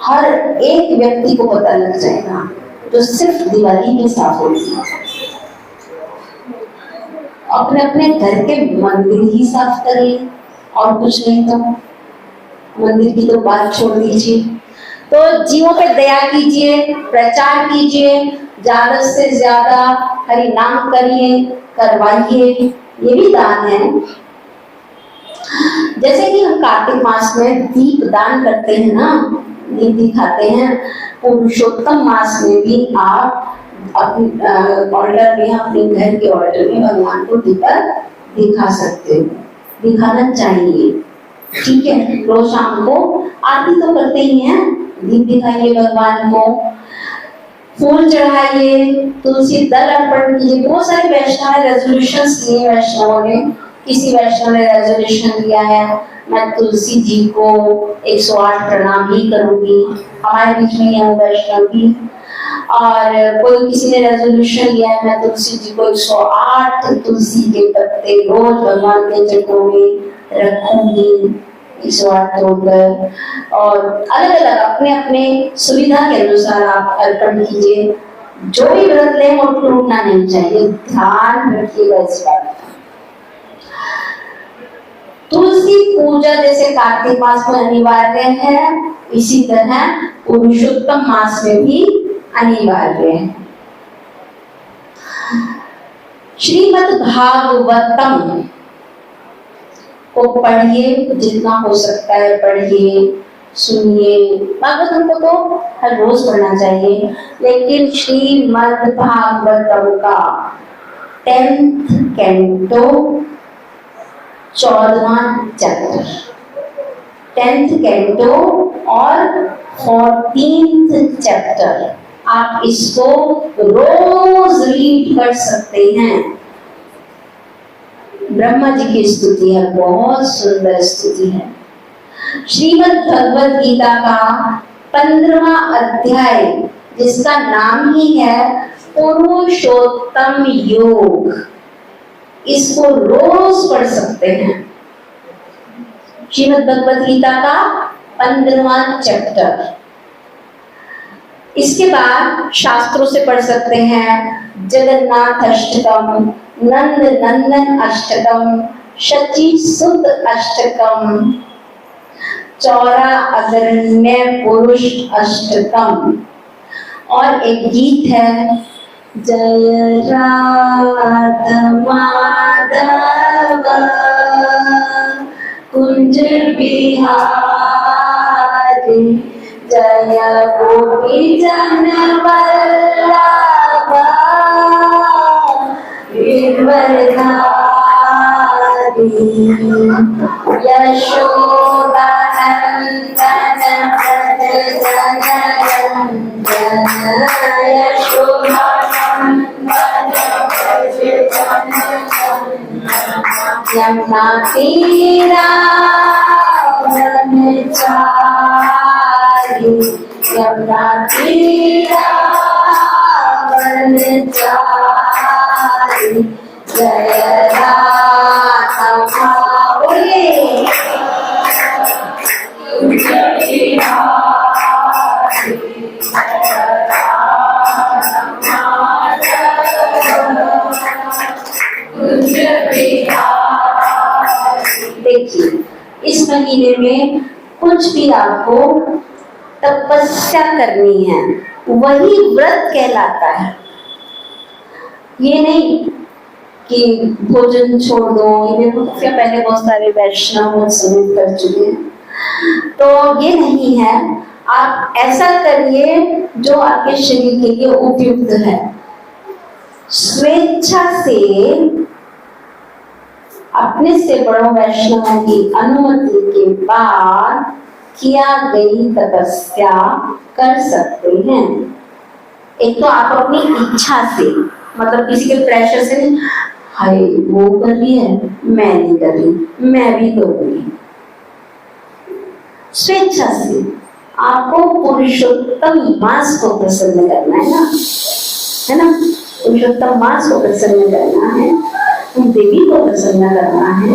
हर एक व्यक्ति को पता लग जाएगा जो सिर्फ दिवाली में साफ होती है। अपने अपने घर के मंदिर ही साफ करिए और कुछ नहीं, तो मंदिर की तो बात छोड़ दीजिए। तो जीवों पे दया कीजिए, प्रचार कीजिए, ज्यादा से ज्यादा हरि नाम करिए, करवाइए, ये भी दान है। जैसे कि हम कार्तिक मास में दीप दान करते हैं ना, दीप दिखाते हैं, पुरुषोत्तम मास में भी आप अपने ऑर्डर में, अपने घर के ऑर्डर में भगवान को दीपक दिखा सकते हो, दिखाना चाहिए। ठीक है, रोज शाम को आरती तो करते ही हैं, दीप दिखाइए भगवान को, फूल चढ़ाइए, तुलसी दल अर्पण कीजिए। बहुत सारे वैष्णव ने रेजोल्यूशन लिए, वैष्णवों ने, किसी वैष्णव ने रेजोल्यूशन लिया है मैं तुलसी जी को 108 प्रणाम ही करूंगी, हमारे बीच में है वैष्णव भी। और कोई किसी ने रेजोल्यूशन लिया है मैं तुलसी जी को 108 तुलसी के पत्ते रोज भगवान के चरणों में रखूंगी, 108 तोड़कर। और अलग अलग अपने अपने सुविधा के अनुसार आप अर्पण कीजिए। जो भी व्रत लें वो टूटना नहीं चाहिए, ध्यान रखिएगा इस बात का। तुलसी पूजा जैसे कार्तिक मास में अनिवार्य है, इसी तरह पुरुषोत्तम मास में भी अनिवार्य है। श्रीमद् भागवतम को पढ़िए, जितना हो सकता है पढ़िए, सुनिए। भागवतम को तो हर रोज पढ़ना चाहिए, लेकिन श्रीमद् भागवतम का 10th canto 14वां chapter, 10th canto और 14th चैप्टर, आप इसको रोज रीड कर सकते हैं। ब्रह्मा जी की स्तुति है, बहुत सुंदर स्तुति है। श्रीमद् भगवद गीता का 15वां अध्याय, जिसका नाम ही है पुरुषोत्तम योग, इसको रोज पढ़ सकते हैं। श्रीमद् भगवद गीता का 15वां चैप्टर। इसके बाद शास्त्रों से पढ़ सकते हैं जगन्नाथ अष्टकम, नंद नंदन अष्टकम, शची सुत अष्टकम, चौरा अग्रण्य पुरुष अष्टकम, और एक गीत है जय राधा माधव कुंज बिहारी, जय गोपी जन वल्लभ गिरवरधारी, यशोदा नंदन व्रज जनरंजन, यशोदा यमुना तीरा ब्रह्मचारी, यमुना तीरा ब्रह्मचारी, जय राधा बोलिए। देखिए, इस महीने में कुछ भी आपको तपस्या करनी है, वही व्रत कहलाता है। ये नहीं कि भोजन छोड़ दो, ये पहले बहुत सारे वैष्णव समूह कर चुके हैं, तो ये नहीं है। आप ऐसा करिए जो आपके शरीर के लिए उपयुक्त है। स्वेच्छा से अपने से बड़ों वैष्णवों की अनुमति के बाद किया गई तपस्या कर सकते हैं। एक तो आप अपनी इच्छा से, मतलब किसी के प्रेशर से नहीं, हाय वो कर रही है मैं नहीं कर रही, मैं भी करूंगी। स्वेच्छा से आपको पुरुषोत्तम मास को प्रसन्न करना है ना, पुरुषोत्तम मास को प्रसन्न करना है, देवी को प्रसन्न करना है।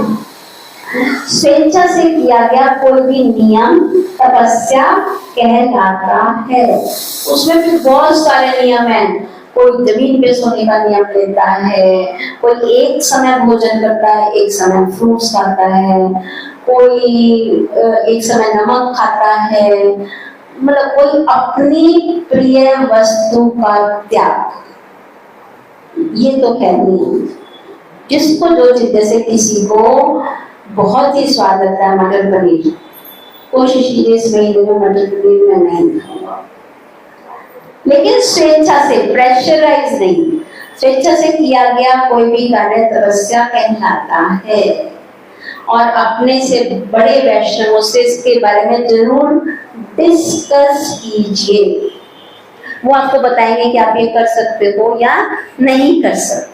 स्वेच्छा से किया गया कोई भी नियम तपस्या कहलाता है। उसमें भी बहुत सारे नियम हैं। कोई जमीन पे सोने का नियम लेता है, कोई एक समय भोजन करता है, एक समय फ्रूट्स खाता है, कोई एक समय नमक खाता है, मतलब कोई अपनी प्रिय वस्तु का त्याग। ये तो खैर नहीं, जिसको जो चीज, जैसे किसी को बहुत ही स्वाद लगता है मटर पनीर, कोशिश कीजिए इस महीने में मटर पनीर में नहीं खाऊंगा, लेकिन स्वेच्छा से, प्रेशराइज नहीं, स्वेच्छा से किया गया कोई भी कार्य तपस्या कहलाता है। और अपने से बड़े वैष्णवों से इसके बारे में जरूर डिस्कस कीजिए, वो आपको बताएंगे कि आप ये कर सकते हो या नहीं कर सकते।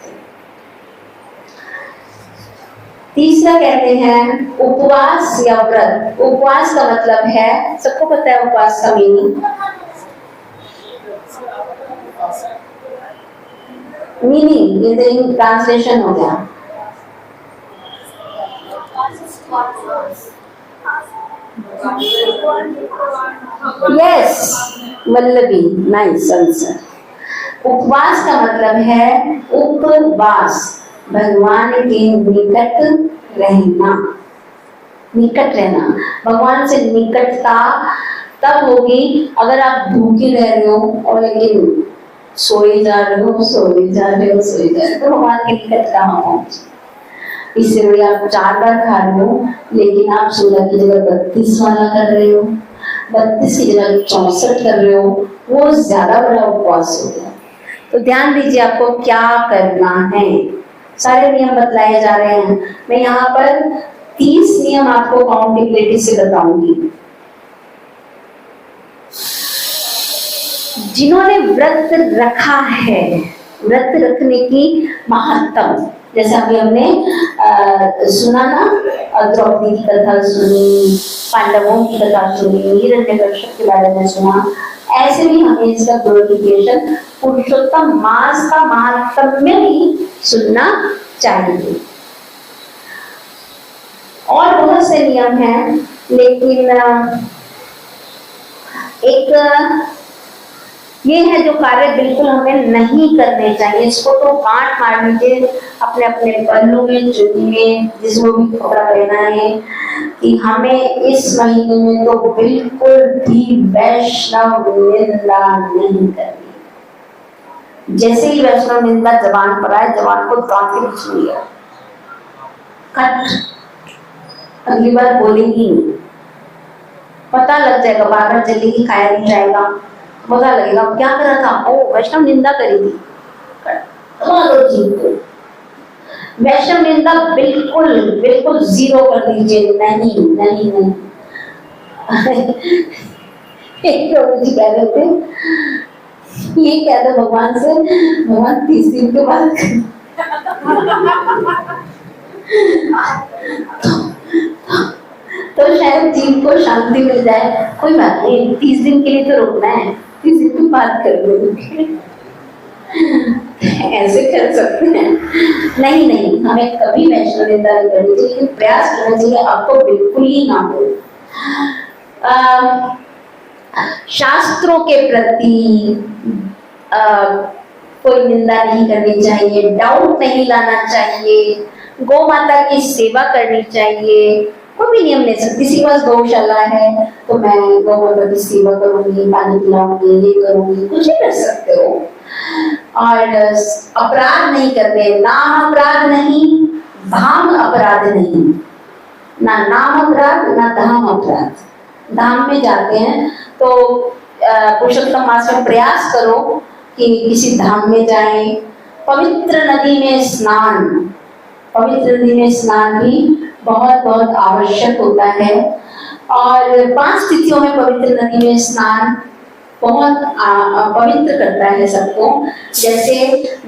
तीसरा कहते हैं उपवास या व्रत। उपवास का मतलब है, सबको पता है उपवास का मीनिंग, मीनिंग ट्रांसलेशन हो गया। Yes Vallabhi, nice answer. उपवास का मतलब है उपवास, भगवान के निकट रहना, निकट रहना। भगवान से निकटता तब होगी अगर आप भूखे रह रहे हो और लेकिन सोए जा रहे हो, सोए जा रहे हो, सोए जा रहे हो, तो भगवान के निकट कहाँ पहुंचे। इससे बड़ी आप 4 बार खा रहे हो लेकिन आप 16 की जगह 32 वाला कर रहे हो, 32 की जगह 64 कर रहे हो, वो ज्यादा बड़ा उपवास हो गया। तो ध्यान दीजिए आपको क्या करना है। सारे नियम बतलाए जा रहे हैं। मैं यहाँ पर 30 नियम आपको काउंटेबिलिटी से बताऊंगी। जिन्होंने व्रत रखा है, व्रत रखने की महत्तम, जैसे अभी हमने सुना ना, द्रौपदी की कथा सुनी, पांडवों की कथा सुनी, हिरण्यकश्यप के बारे में सुना, ऐसे भी हमें इसका ग्लोरिफिकेशन पुरुषोत्तम मास का महात्म्य भी सुनना चाहिए। और बहुत से नियम हैं, लेकिन एक ये है जो कार्य बिल्कुल हमें नहीं करने चाहिए। इसको तो गांठ मार लीजिए अपने अपने पल्लू में, चुन्नी में, जिसको भी कपड़ा पहना है, कि हमें इस महीने में तो बिल्कुल भी वैष्णव निंदा नहीं करनी। जैसे ही वैष्णव निंदा जबान पर आए, जबान को दांत के बीच में लिया, कट, अगली बार बोलेंगी नहीं। पता लग जाएगा, बार बार जलेगी, खाया नहीं जाएगा, पता लगेगा क्या करा था, ओ वैष्णव निंदा करी थी। वैष्णव निंदा बिल्कुल बिल्कुल 0 कर दीजिए। नहीं नहीं नहीं। एक प्रभु जी कह रहे थे, ये कह दो भगवान से, भगवान 30 दिन के बाद तो शायद जीव को शांति मिल जाए। कोई बात नहीं, 30 दिन के लिए तो रुकना है, 30 दिन की बात कर लो। ऐसे कर सकते हैं? नहीं नहीं, हमें कभी वैष्णव निंदा नहीं करनी चाहिए, लेकिन प्रयास करना चाहिए आपको बिल्कुल ही ना हो। शास्त्रों के प्रति कोई निंदा नहीं करनी चाहिए, डाउट नहीं लाना चाहिए, गौ माता की सेवा करनी चाहिए। कोई भी नियम ले सकते, किसी के पास गौशाला है तो मैं गौ माता की सेवा करूंगी, पानी पिलाऊंगी, ये करूंगी, कुछ भी कर सकते हो। और अपराध नहीं करते, नाम अपराध नहीं, धाम अपराध नहीं, ना नाम अपराध ना धाम अपराध। धाम में जाते हैं तो पुरुषोत्तम मास में प्रयास करो कि किसी धाम में जाएं, पवित्र नदी में स्नान, पवित्र नदी में स्नान भी बहुत बहुत आवश्यक होता है। और 5 तिथियों में पवित्र नदी में स्नान बहुत पवित्र करता है सबको, जैसे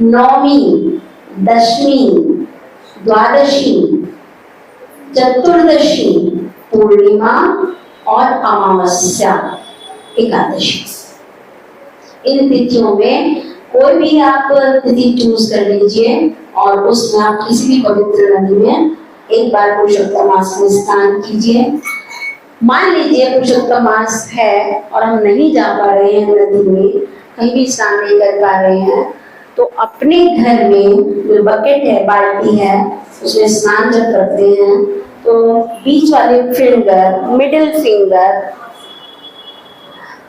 नवमी, दशमी, द्वादशी, चतुर्दशी, पूर्णिमा और अमावस्या, एकादशी। इन तिथियों में कोई भी आप तिथि चूज कर लीजिए और उसमें आप किसी भी पवित्र नदी में एक बार पुरुषोत्तम मास में स्नान कीजिए। मान लीजिए पुरुषोत्तम मास है और हम नहीं जा पा रहे हैं नदी में, कहीं भी स्नान नहीं कर पा रहे हैं, तो अपने घर में जो बकेट है, बाल्टी है, उसमें स्नान जब करते हैं तो बीच वाले फिंगर,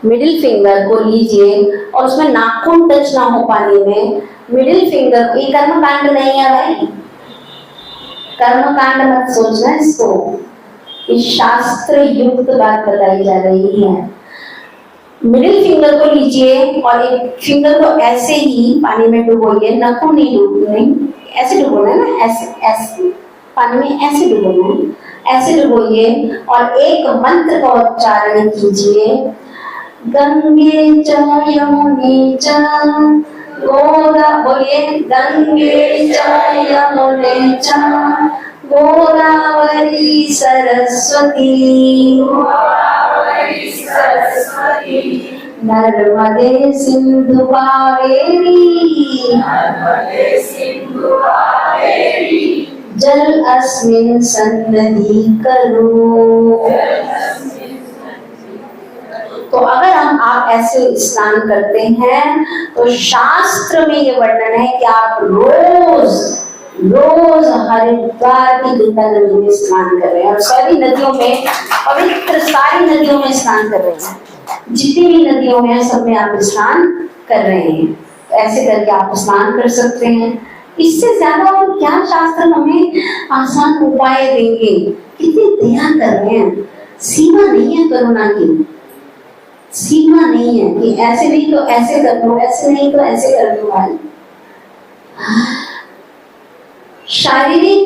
मिडिल फिंगर को लीजिए और उसमें नाखून टच ना हो पानी में, मिडिल फिंगर, ये कर्मकांड नहीं है भाई, कर्मकांड मत सोचना इसको, इस शास्त्र युक्त बात बताई जा रही है। मिडिल फिंगर को लीजिए और एक फिंगर को ऐसे ही पानी में डुबोइए, नाखून नहीं डूबने, ऐसे डुबोना है ना, ऐसे पानी में ऐसे डुबोना है, ऐसे डुबोइए और एक मंत्र का उच्चारण कीजिए, गंगे च यमुने च गोदा, बोलिए गंगे च यमुने च गोदावरी सरस्वती नर्मदे सिंधु कावेरी जल अस्मिन् सन्निधि करो। तो अगर आप ऐसे स्नान करते हैं तो शास्त्र में ये वर्णन है कि आप रोज हरिद्वार की गंगा नदी में स्नान कर रहे हैं और सारी नदियों में, पवित्र सारी नदियों में स्नान कर रहे हैं, जितनी भी नदियों में सब में आप स्नान कर रहे हैं। तो ऐसे करके आप स्नान कर सकते हैं। इससे ज्यादा और क्या शास्त्र हमें आसान उपाय देंगे? कितनी दया कर रहे हैं। सीमा नहीं है करुणा की, सीमा नहीं है कि ऐसे नहीं तो ऐसे कर लो, ऐसे नहीं तो ऐसे कर लो। भाई शारीरिक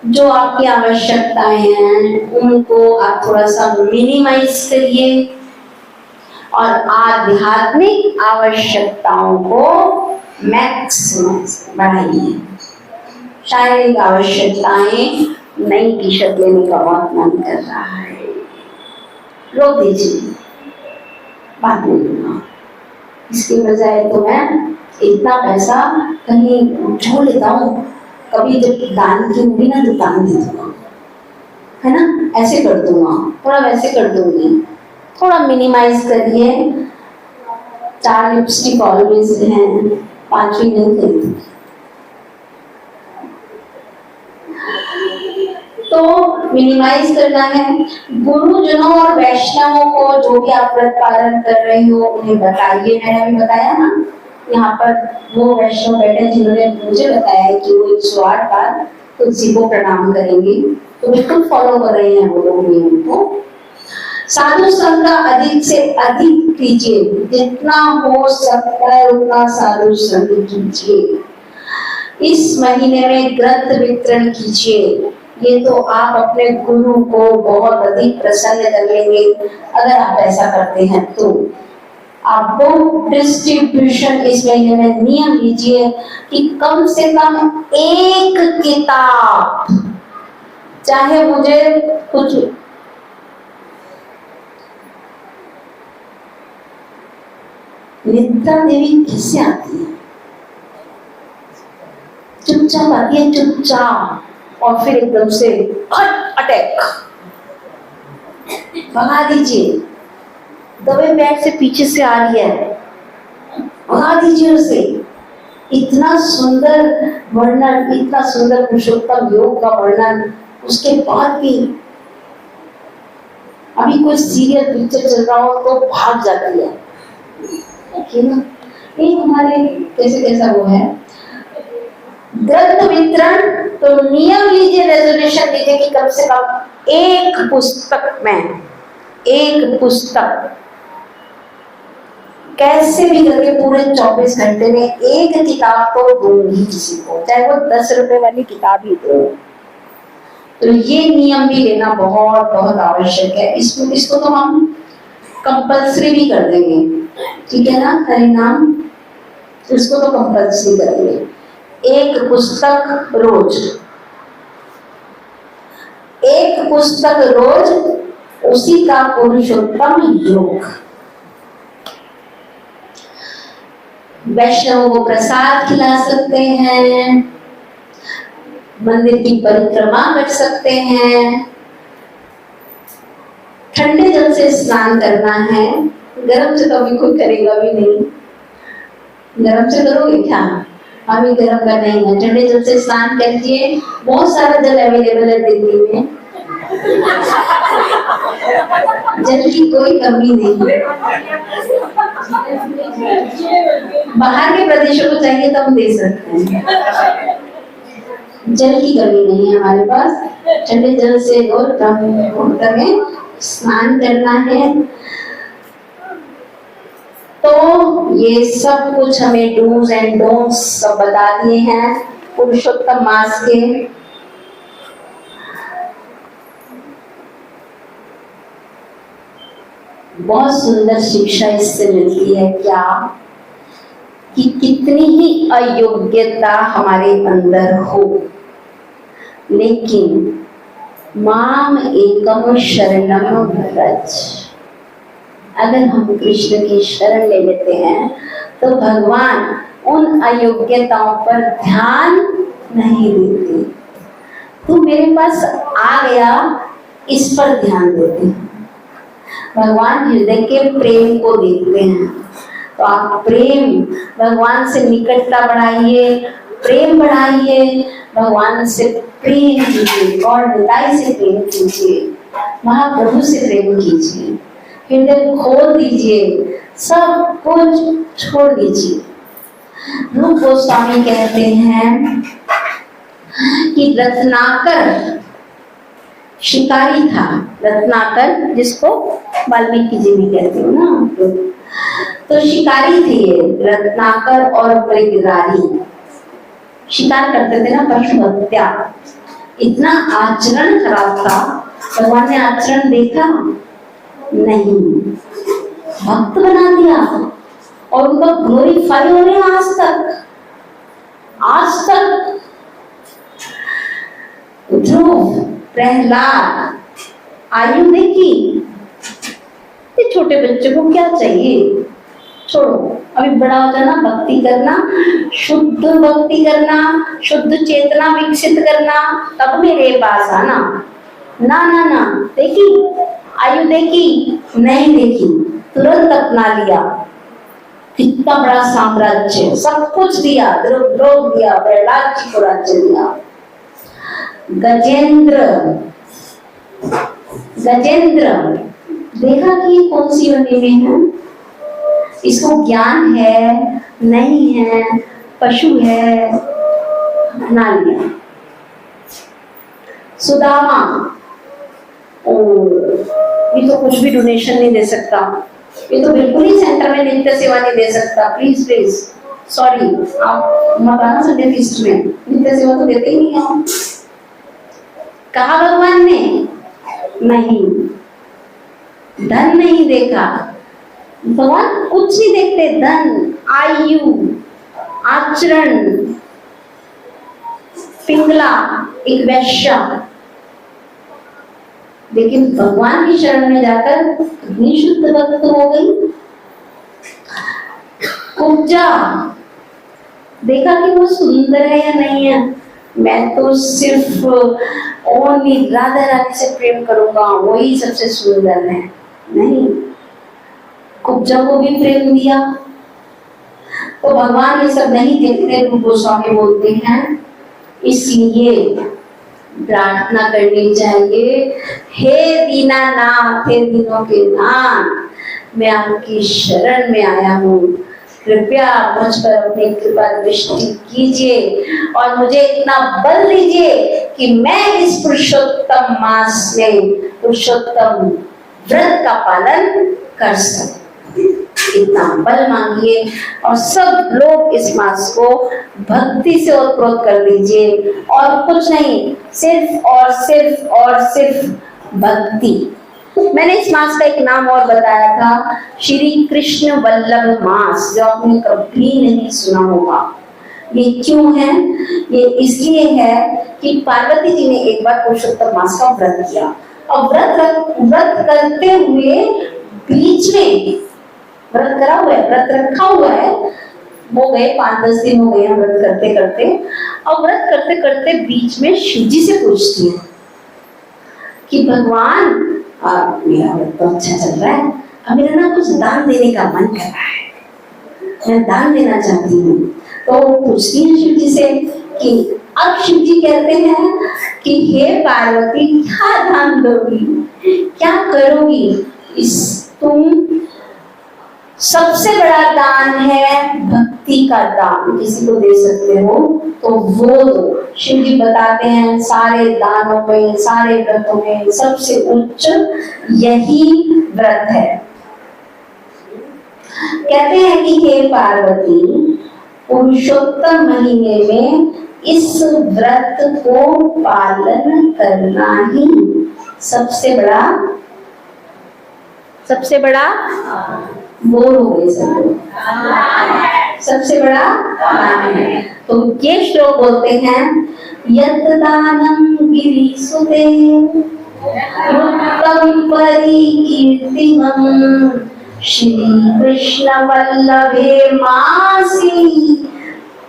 जो आपकी आवश्यकताएं हैं उनको आप थोड़ा सा मिनिमाइज करिए और आध्यात्मिक आवश्यकताओं को मैक्सिमाइज बढ़ाइए। शारीरिक आवश्यकताएं, नई टी शर्ट लेने का बहुत मन कर रहा है, रोक दीजिए, बात नहीं करना। इसकी बजाय तो मैं इतना पैसा कहीं जोड़ लेता हूँ, कभी जब दान की होगी ना तो दान दे दूंगा, है ना, ऐसे कर दूंगा, थोड़ा वैसे कर दूंगी। थोड़ा मिनिमाइज करिए। 4 लिपस्टिक ऑलवेज है, 5वीं नहीं खरीदूंगी। तो मिनिमाइज करना है। गुरुजनों और वैष्णवों को जो भी आप व्रत पालन कर रहे हो उन्हें बताइए। मैंने अभी बताया ना, यहाँ पर वो वैष्णव बैठे जिन्होंने मुझे बताया है कि वो 108 बार तुलसी को प्रणाम करेंगे, तो बिल्कुल फॉलो कर रहे हैं वो लोग नियम को। साधु संग अधिक से अधिक कीजिए, जितना हो सकता है उतना साधु संग कीजिए। इस महीने में ग्रंथ वितरण कीजिए, ये तो आप अपने गुरु को बहुत अधिक प्रसन्न कर लेंगे अगर आप ऐसा करते हैं। तो आप बुक डिस्ट्रीब्यूशन इस महीने में नियम लीजिए कि कम से कम एक किताब, चाहे मुझे कुछ निद्रा देवी किससे आती है, चुपचाप आती है, चुपचाप, और फिर एकदम से अटैक, भगा दीजिए। दबे पैर से पीछे से आ रही है, भगा दीजिए उसे। इतना सुंदर वर्णन, इतना सुंदर पुरुषोत्तम योग का वर्णन, उसके बाद भी अभी कोई सीरियल पिक्चर चल रहा हो तो भाग जाती है ना। ये हमारे कैसा वो है ग्रंथ वितरण। तो नियम लीजिए, रेजोल्यूशन लीजिए कि कम से कम एक पुस्तक में, एक पुस्तक कैसे भी करके पूरे 24 घंटे में एक किताब तो दूंगी किसी को, चाहे वो 10 रुपए वाली किताब ही दो। तो ये नियम भी लेना बहुत बहुत आवश्यक है। इसको तो हम कंपल्सरी भी कर देंगे, ठीक है ना, हरि नाम, इसको तो कंपल्सरी करेंगे। एक पुस्तक रोज, एक पुस्तक रोज, उसी का पुरुषोत्तम योग। वैष्णवों को प्रसाद खिला सकते हैं, मंदिर की परिक्रमा कर सकते हैं, ठंडे जल से स्नान करना है। गर्म से तो अभी कोई करेगा भी नहीं, गर्म से करोगे क्या? अभी गर्म का नहीं है, ठंडे जल से स्नान करिए। बहुत सारा जल अवेलेबल है दिल्ली में, जल की कोई कमी नहीं। बाहर के प्रदेशों को चाहिए तो हम दे सकते हैं, जल की कमी नहीं है हमारे पास। ठंडे जल से और कम स्नान करना है। तो ये सब कुछ हमें डूज एंड डोंट्स सब बता दिए हैं पुरुषोत्तम मास के। बहुत सुंदर शिक्षा इससे मिलती है क्या, कि कितनी ही अयोग्यता हमारे अंदर हो, लेकिन माम एकम शरणम व्रज, अगर हम कृष्ण की शरण ले लेते हैं तो भगवान उन अयोग्यताओं पर ध्यान नहीं देते। तू मेरे पास आ गया, इस पर ध्यान देते हैं। भगवान हृदय के प्रेम को देखते हैं। तो आप प्रेम, भगवान से निकटता बढ़ाइए, प्रेम बढ़ाइए, भगवान से प्रेम कीजिए, गॉड निताई से प्रेम कीजिए, महाप्रभु से प्रेम कीजिए, हृदय खोल दीजिए, सब कुछ छोड़ दीजिए। रूप गोस्वामी कहते हैं कि रत्नाकर शिकारी था। रत्नाकर जिसको वाल्मीकि जी भी कहते हो ना, तो शिकारी थे ये रत्नाकर और मृगरारी, शिकार करते थे ना, पशु हत्या। इतना आचरण खराब था, भगवान ने आचरण देखा नहीं, भक्त बना दिया और उनका ग्लोरीफाई हो रहे आज तक। आज तक ध्रुव, प्रहलाद, आयु देखी, ये छोटे बच्चे को क्या चाहिए, छोड़ो, अभी बड़ा हो जाना, भक्ति करना, शुद्ध भक्ति करना, शुद्ध चेतना विकसित करना, तब मेरे पास आना। ना ना ना, देखी आयु देखी नहीं देखी, तुरंत अपना लिया, कितना बड़ा साम्राज्य, सब कुछ दिया, ध्रुव लोक दिया, प्रहलाद जी को राज्य दिया। गजेंद्र, गजेंद्र देखा कि कौन सी योनि में है, इसको ज्ञान है नहीं है, पशु है, अपना लिया। सुदामा, ये तो कुछ भी डोनेशन नहीं दे सकता, ये तो बिल्कुल ही सेंटर में नित्य सेवा नहीं दे सकता, प्लीज प्लीज सॉरी, आप मत आना संडे फीस्ट में, नित्य सेवा तो देते ही नहीं हम। कहा भगवान ने नहीं, धन नहीं देखा, भगवान कुछ नहीं देखते, धन, आयु, आचरण, पिंगला, एक वैश्या, लेकिन भगवान की शरण में जाकर कितनी शुद्ध भक्त हो गई। कुब्जा, देखा कि वो सुंदर है या नहीं है, मैं तो सिर्फ ओनली राधा रानी से प्रेम करूंगा, वही सबसे सुंदर है, नहीं, कुब्जा को भी प्रेम दिया। तो भगवान ये सब नहीं देखते, रूप गोस्वामी बोलते हैं, इसलिए प्रार्थना करनी चाहिए, हे दीनानाथ, हे दीनों के नाथ, मैं आपकी शरण में आया हूँ, कृपया मुझ पर अपनी कृपा दृष्टि कीजिए और मुझे इतना बल दीजिए कि मैं इस पुरुषोत्तम मास में पुरुषोत्तम व्रत का पालन कर सकूं। इतना बल मांगिए और सब लोग इस मास को भक्ति से ओतप्रोत कर दीजिए, और कुछ नहीं, सिर्फ और सिर्फ और सिर्फ भक्ति। मैंने इस मास का एक नाम और बताया था, श्री कृष्ण वल्लभ मास, जो आपने कभी नहीं सुना होगा। ये क्यों है? ये इसलिए है कि पार्वती जी ने एक बार पुरुषोत्तम मास का व्रत किया, और व्रत करते हुए बीच में व्रत करा हुआ है, व्रत रखा हुआ है, हो गए 5-10 दिन हो गए हैं व्रत करते करते, और व्रत करते करते बीच में शिव जी से पूछती है कि भगवान मेरा व्रत तो अच्छा चल रहा है, अब मेरा ना कुछ दान देने का मन कर रहा है, मैं दान देना चाहती हूँ। तो पूछती है शिव जी से कि अब शिव जी कहते हैं कि हे पार्वती क्या दान दोगी, क्या करोगी? इस तुम सबसे बड़ा दान है भक्ति का दान, किसी को दे सकते हो तो वो दो। शिव जी बताते हैं सारे दानों में, सारे व्रतों में सबसे उच्च यही व्रत है। कहते हैं कि हे पार्वती, पुरुषोत्तम महीने में इस व्रत को पालन करना ही सबसे बड़ा बोर हो गए सब, सबसे बड़ा दान है। तो ये श्लोक बोलते हैं यत् दानम गिरिसुते उत्तम परिकीर्तिमं श्री कृष्ण वल्लभे मासी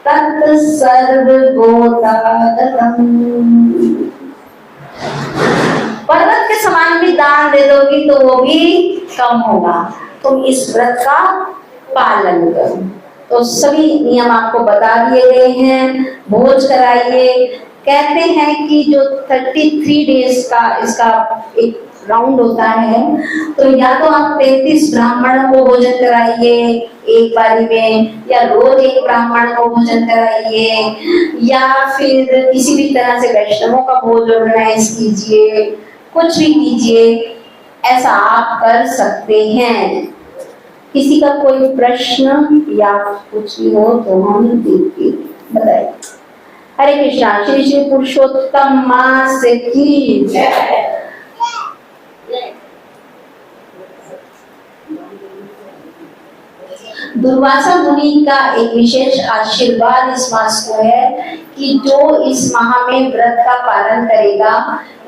तत् सर्वगोदागतम्। पर्वत के समान भी दान दे दोगी तो वो भी कम होगा, तुम इस व्रत का पालन करो। तो सभी नियम आपको बता दिए गए हैं। भोज कराइए। कहते हैं कि जो 33 डेज का इसका एक राउंड होता है, तो या तो आप 33 ब्राह्मणों को भोजन कराइए एक बारी में, या रोज एक ब्राह्मण को भोजन कराइए, या फिर किसी भी तरह से वैष्णवों का भोजन ऑर्गेनाइज कीजिए, कुछ भी कीजिए, ऐसा आप कर सकते हैं। किसी का कोई प्रश्न या कुछ भी हो तो हम देखिए बताइए। हरे कृष्णा। श्री श्री पुरुषोत्तम मास की जय। दुर्वासा मुनि का एक विशेष आशीर्वाद इस मास को है कि जो इस माह में व्रत का पालन करेगा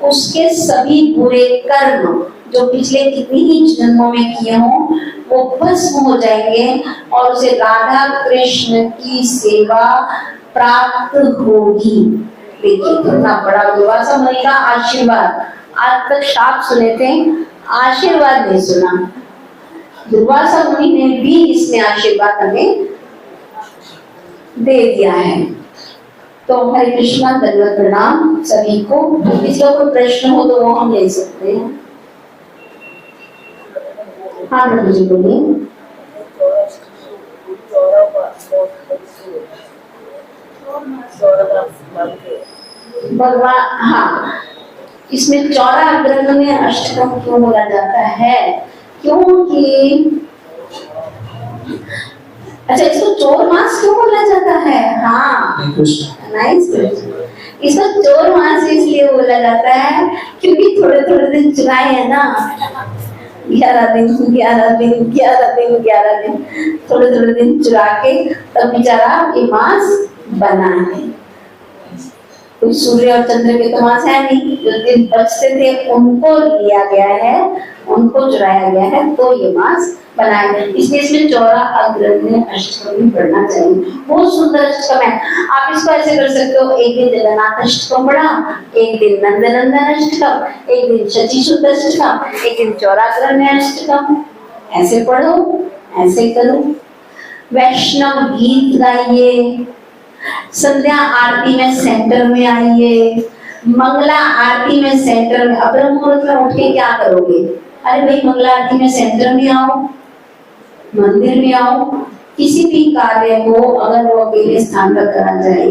उसके सभी बुरे कर्म जो पिछले कितनी ही जन्मों में किए हों वो भस्म हो जाएंगे और उसे राधा कृष्ण की सेवा प्राप्त होगी। देखिए कितना बड़ा दुर्वासा मुनि का आशीर्वाद। आज तक शाप सुने थे, आशीर्वाद नहीं सुना। दुर्वासा मुनि ने भी इसमें आशीर्वाद हमें दे दिया है। तो हरे कृष्णा, धन्यवाद, प्रणाम सभी को। किसी का कोई प्रश्न हो तो वो हम ले सकते हैं। हाँ प्रभु जी बोलिए। भगवान, हाँ, इसमें चौरा ग्रंथ में अष्टकम क्यों बोला जाता है? क्योंकि अच्छा, इसको चोर मास क्यों बोला जाता है? हाँ नाइस। इसको चोर मास इसलिए बोला जाता है क्योंकि थोड़े थोड़े दिन चुराए है ना, 11 दिन थोड़े थोड़े दिन चुरा के तब बेचारा ये मास बना है। कोई सूर्य और चंद्र के तो मास है नहीं, जो दिन बचते थे उनको लिया गया है, उनको चुराया गया है तो ये मास बना है। इसलिए इसमें चौरा अग्रण्य अष्टकम पढ़ना चाहिए। बहुत सुंदर अष्टकम है। आप इसको ऐसे कर सकते हो, एक दिन जगन्नाथ अष्टकम पढ़ा, एक दिन नंदनंदन अष्टकम, एक दिन शची शुद्ध अष्टकम, एक दिन चौरा अग्रण्य अष्टकम। ऐसे पढ़ो, ऐसे करो। वैष्णव गीत गाइए, संध्या आरती में सेंटर में आइए, मंगला आरती में सेंटर में। अब मुहूर्त में उठ के क्या करोगे? अरे भाई मंगला आरती में सेंटर में आओ, मंदिर में आओ। किसी भी कार्य को अगर वो अकेले स्थान पर करा जाए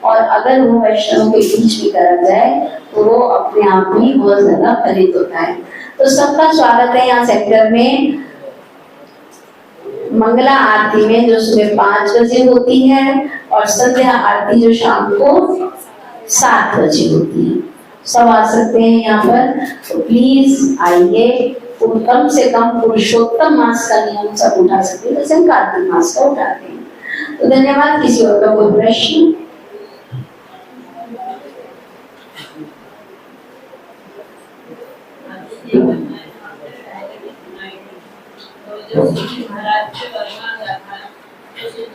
और अगर वो वैष्णव के बीच में करा जाए तो वो अपने आप में बहुत ज्यादा फलित होता है। तो सबका स्वागत है यहाँ सेंटर में। मंगला आरती में जो सुबह 5 बजे होती है और संध्या आरती जो शाम को 7 बजे होती है। सब आ सकते हैं यहाँ पर, तो प्लीज आइए। कम से कम पुरुषोत्तम मास का नियम सब उठा सकते हैं, जैसे हम कार्तिक मास का उठाते हैं। तो धन्यवाद। किसी और का कोई प्रश्न?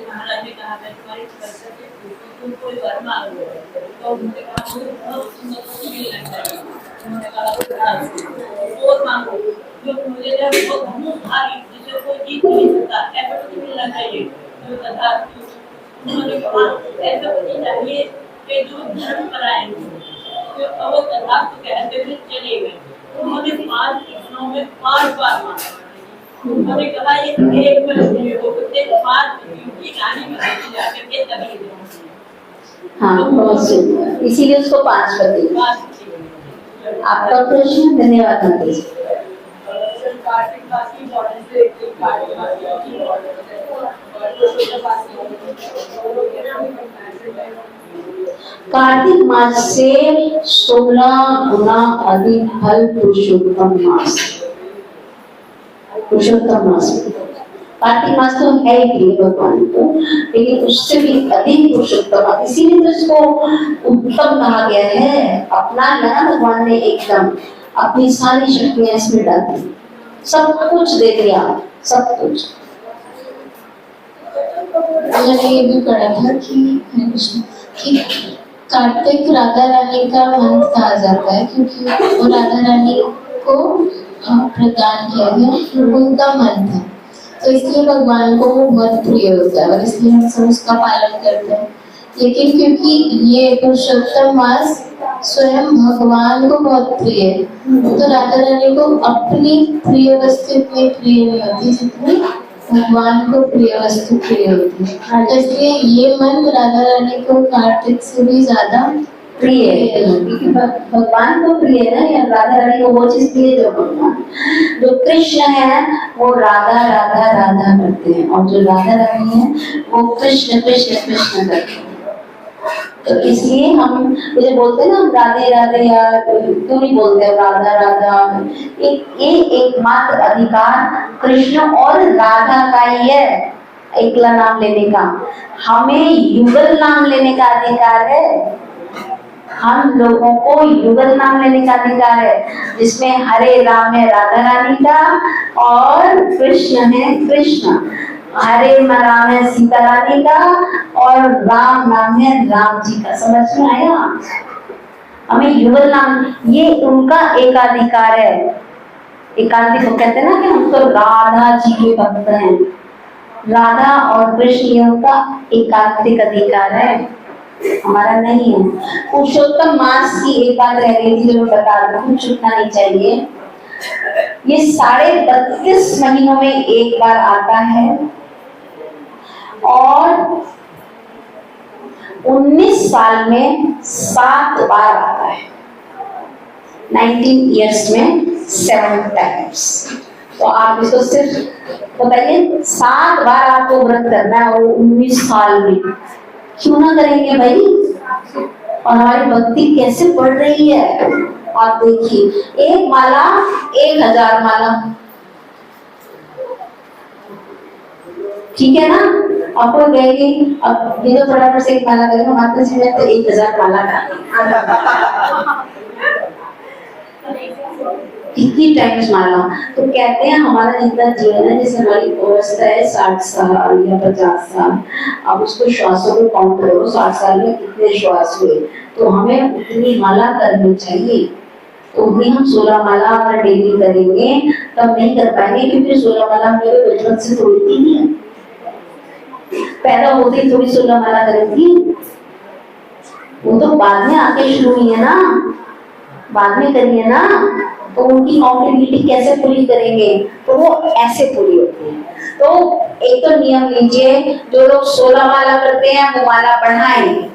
महाराज तो उनसे कहा बहुत सुंदर मिलना चाहिए। उन्होंने कहा और मांगो जो मुझे बहुत भारी जिसे कोई जीत नहीं सकता, ऐसा कुछ मिलना चाहिए जो तथा। उन्होंने कहा ऐसा कुछ चाहिए कि जो धर्म पर आएंगे जो अब तथा तो कहते हुए चले गए। उन्होंने 5 प्रश्नों में 5 बार मांगा। उन्होंने कहा ये एक प्रश्न को प्रत्येक 5 की कहानी में जाकर के तभी। हाँ, बहुत सुंदर, इसीलिए उसको 5 पति। आपका प्रश्न? धन्यवाद मंत्री जी। कार्तिक मास से 16 गुना अधिक फल पुरुषोत्तम मास। पुरुषोत्तम मास, कार्तिक मास तो है ही प्रिय भगवान को, लेकिन उससे भी अधिक पुरुषोत्तम, इसीलिए तो इसको उत्तम कहा गया है। अपना लगा भगवान ने एकदम अपनी सारी शक्तियां इसमें डाल दी, सब कुछ दे दिया, सब कुछ। मैंने ये भी पढ़ा था कि कार्तिक राधा रानी का मंथ कहा जाता है क्योंकि वो राधा रानी को प्रदान किया गया उनका मंथ है, तो इसलिए भगवान को वो बहुत प्रिय होता है और इसलिए हम सब उसका पालन करते हैं। लेकिन क्योंकि ये पुरुषोत्तम मास स्वयं भगवान को बहुत प्रिय है, तो राधा रानी को अपनी प्रिय वस्तु इतनी प्रिय नहीं होती जितनी भगवान को प्रिय वस्तु प्रिय होती है। तो इसलिए ये मंत्र राधा रानी को कार्तिक से भी ज्यादा प्रिय है, क्योंकि भगवान को प्रिय है ना, या राधा रानी को वो चीज प्रिय जो भगवान, जो कृष्ण है वो राधा राधा राधा करते हैं, और जो राधा रानी है वो कृष्ण कृष्ण कृष्ण करते हैं। तो इसलिए हम जैसे बोलते हैं ना, हम राधे राधे, या क्यों नहीं बोलते हैं राधा राधा। एकमात्र अधिकार कृष्ण और राधा का ही है, एकला नाम लेने का। हमें युगल नाम लेने का अधिकार है, हम लोगों को युगल नाम लेने का अधिकार है, जिसमें हरे राम है राधा रानी का और कृष्ण है कृष्ण, हरे राम है सीता रानी का और राम नाम है राम जी का। समझ में आया? हमें युगल नाम, ये उनका एकाधिकार है। एकांतिक को कहते हैं ना कि हम तो राधा जी के भक्त हैं, राधा और कृष्ण ये उनका एकांतिक अधिकार है, हमारा नहीं है। पुरुषोत्तम मास की एक बात रह गई थी जो मैं बता दूं, छूटना नहीं चाहिए। ये 32.5 महीनों में एक बार आता है और 19 साल में 7 बार आता है। 19 years में 7 times। तो आप इसको सिर्फ बताइए, 7 बार आपको व्रत करना है और 19 साल में, क्यों ना करेंगे भाई? और हमारी भक्ति कैसे बढ़ रही है आप देखिए, एक माला 1000 माला, ठीक है ना? आपको कहेगी अब ये तो थोड़ा से एक माला करेंगे, माता जी में तो 1000 माला का कितनी टाइम्स माला। तो कहते हैं हमारा जितना जीवन है, जैसे हमारी अवस्था है 60 साल या 50 साल, अब उसको श्वासों को काउंट करो, 60 साल में कितने श्वास हुए, तो हमें उतनी माला करनी चाहिए। तो भी हम 16 माला अगर डेली करेंगे तब नहीं कर पाएंगे, क्योंकि 16 माला हम लोग बचपन से तोड़ती नहीं है, पैदा होते ही थोड़ी 16 माला करेंगी, वो तो बाद में आके शुरू हुई है ना, बाद में करिए ना, तो उनकी काउंटेबिलिटी कैसे पूरी करेंगे? तो वो ऐसे पूरी होती है। तो एक तो नियम लीजिए, जो लोग 16 माला करते हैं वो माला बढ़ाएंगे,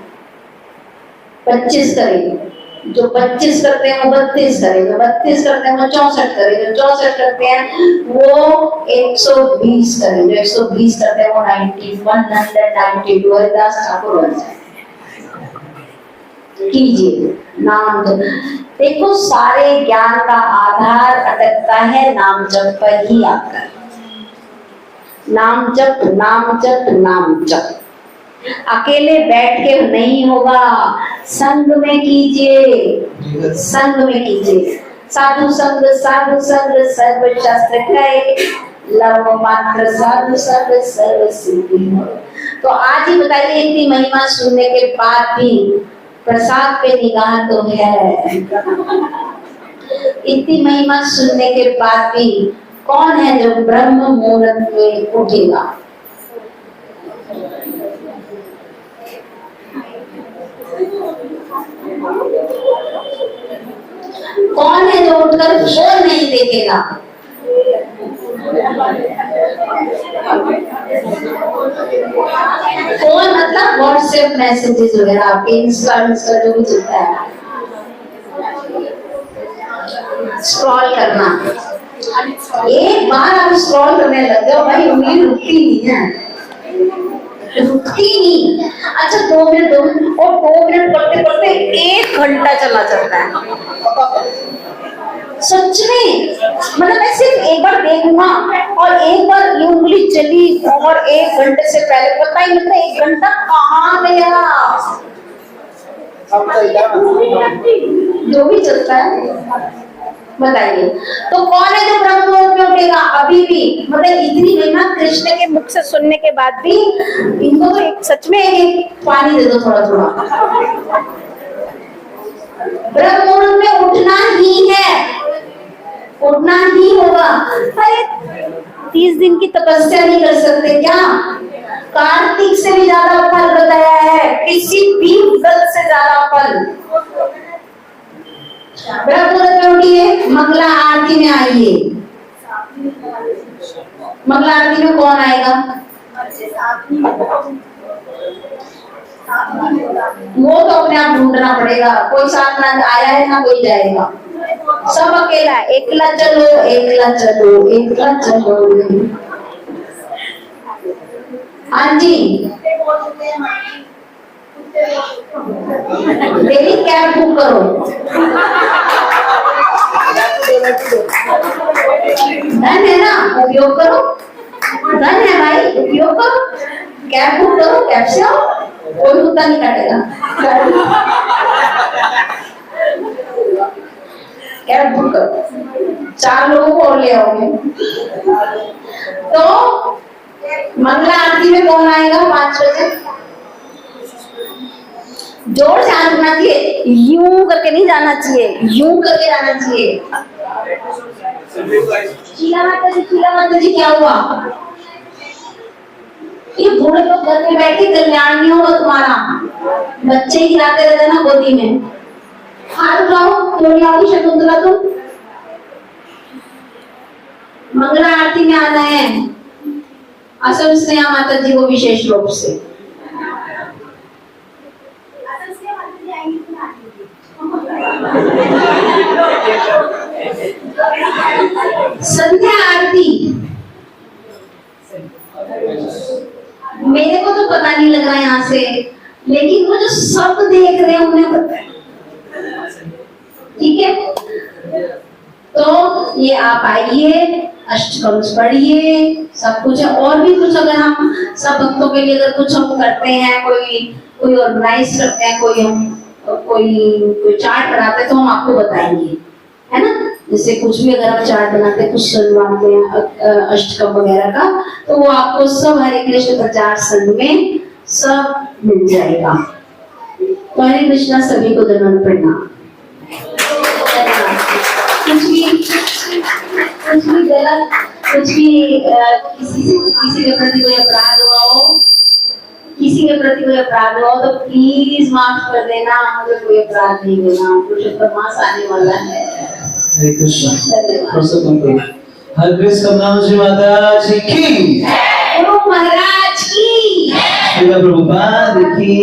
25 करेंगे, जो 25 करते हैं वो 32 करेंगे, 32 करते हैं वो 64 करेंगे, 64 करते हैं वो 120 करेंगे, 120 करते हैं वो 192 हरिदास ठाकुर बन जाए। कीजिए नाम जप। देखो सारे ज्ञान का आधार अटकता है नाम जप पर ही आकर। नाम जप नाम जप नाम जप, अकेले बैठ के नहीं होगा, संग में कीजिए, संग में कीजिए। साधु संग सर्व शास्त्र कहे, लव मात्र साधु संग सर्व सिद्धि हो। तो आज ही बताइए, इतनी महिमा सुनने के बाद भी प्रसाद पे निगाह तो है। इतनी महिमा सुनने के बाद भी कौन है जो ब्रह्म मुहूर्त में उठेगा? कौन है जो उठकर फोन नहीं देखेगा? फोन मतलब व्हाट्सएप मैसेजेस वगैरह, आपके इंस्टा जो भी चलता है, स्क्रॉल करना। एक बार आप स्क्रॉल करने लग जाओ भाई, उंगली रुकती नहीं है, रुकती नहीं। अच्छा 2 मिनट और 2 मिनट पढ़ते पढ़ते 1 घंटा चला जाता है। सच में, मतलब मैं सिर्फ एक बार देखूंगा और एक बार ये उंगली चली और 1 घंटे से पहले पता ही नहीं, 1 घंटा कहाँ गया। जो भी चलता है बताइए, तो कौन है जो ब्रह्म मुहूर्त में उठेगा? अभी भी, मतलब इतनी महिमा कृष्ण के मुख से सुनने के बाद भी इनको तो एक सच में एक पानी दे दो थोड़ा थोड़ा। ब्रह्म मुहूर्त में उठना ही है, उठना ही होगा। अरे 30 दिन की तपस्या नहीं कर सकते क्या? कार्तिक से भी ज्यादा फल बताया है, किसी भी व्रत से ज्यादा फल। ब्रह्म मुहूर्त में उठिए, मंगला आरती में आइए। मंगला आरती में कौन आएगा? वो तो अपने आप ढूंढना पड़ेगा, कोई साथ ना आया है ना कोई जाएगा, सब अकेला। एकला चलो, एकला चलो, एकला चलो। हाँ जी, मेरी कैब बुक करो। धन है ना, उपयोग करो। धन है भाई, उपयोग करो। कैब बुक करो, कैब से आओ, कोई कुत्ता नहीं काटेगा। कैब बुक करो, 4 लोगों को और ले आओगे। तो मंगला आरती में कौन आएगा 5 बजे? जोर से हाथ उठाना चाहिए, यूं करके नहीं जाना चाहिए, यूं करके जाना चाहिए। शीला माता जी क्या हुआ? ये बूढ़े लोग घर में बैठे, कल्याण नहीं होगा तुम्हारा। बच्चे हिलाते रहते ना गोदी में। हाथ उठाओ, थोड़ी आओगी शकुंतला तुम। मंगला आरती में आना है, असम स्नेहा माता जी को विशेष रूप से। संध्या आरती मेरे को तो पता नहीं लग रहा यहाँ से, लेकिन वो जो सब देख रहे हैं उन्हें पता है। ठीक है, तो ये आप आइए, अष्टकम पढ़िए, सब कुछ है। और भी कुछ अगर हम सब भक्तों के लिए अगर कुछ हम करते हैं, कोई ऑर्गेनाइज करते हैं, कोई चार्ट बनाते हैं, तो हम आपको बताएंगे, है ना। जैसे कुछ भी अगर आप चार्ट बनाते हैं, कुछ सुनवाते हैं अष्टकम वगैरह का, तो वो आपको सब हरे कृष्ण प्रचार संघ में सब मिल जाएगा। तो हरे कृष्णा, सभी को दंडवत प्रणाम। कुछ भी गलत, कुछ भी किसी के प्रति कोई अपराध हुआ हो, किसी के प्रति कोई अपराध हुआ हो तो प्लीज माफ कर देना, मुझे कोई अपराध नहीं देना। पुरुषोत्तम मास आने वाला है। हरे कृष्ण। हरे कृष्ण नाम जी माता जी की, गुरु महाराज की, प्रभुपाद की।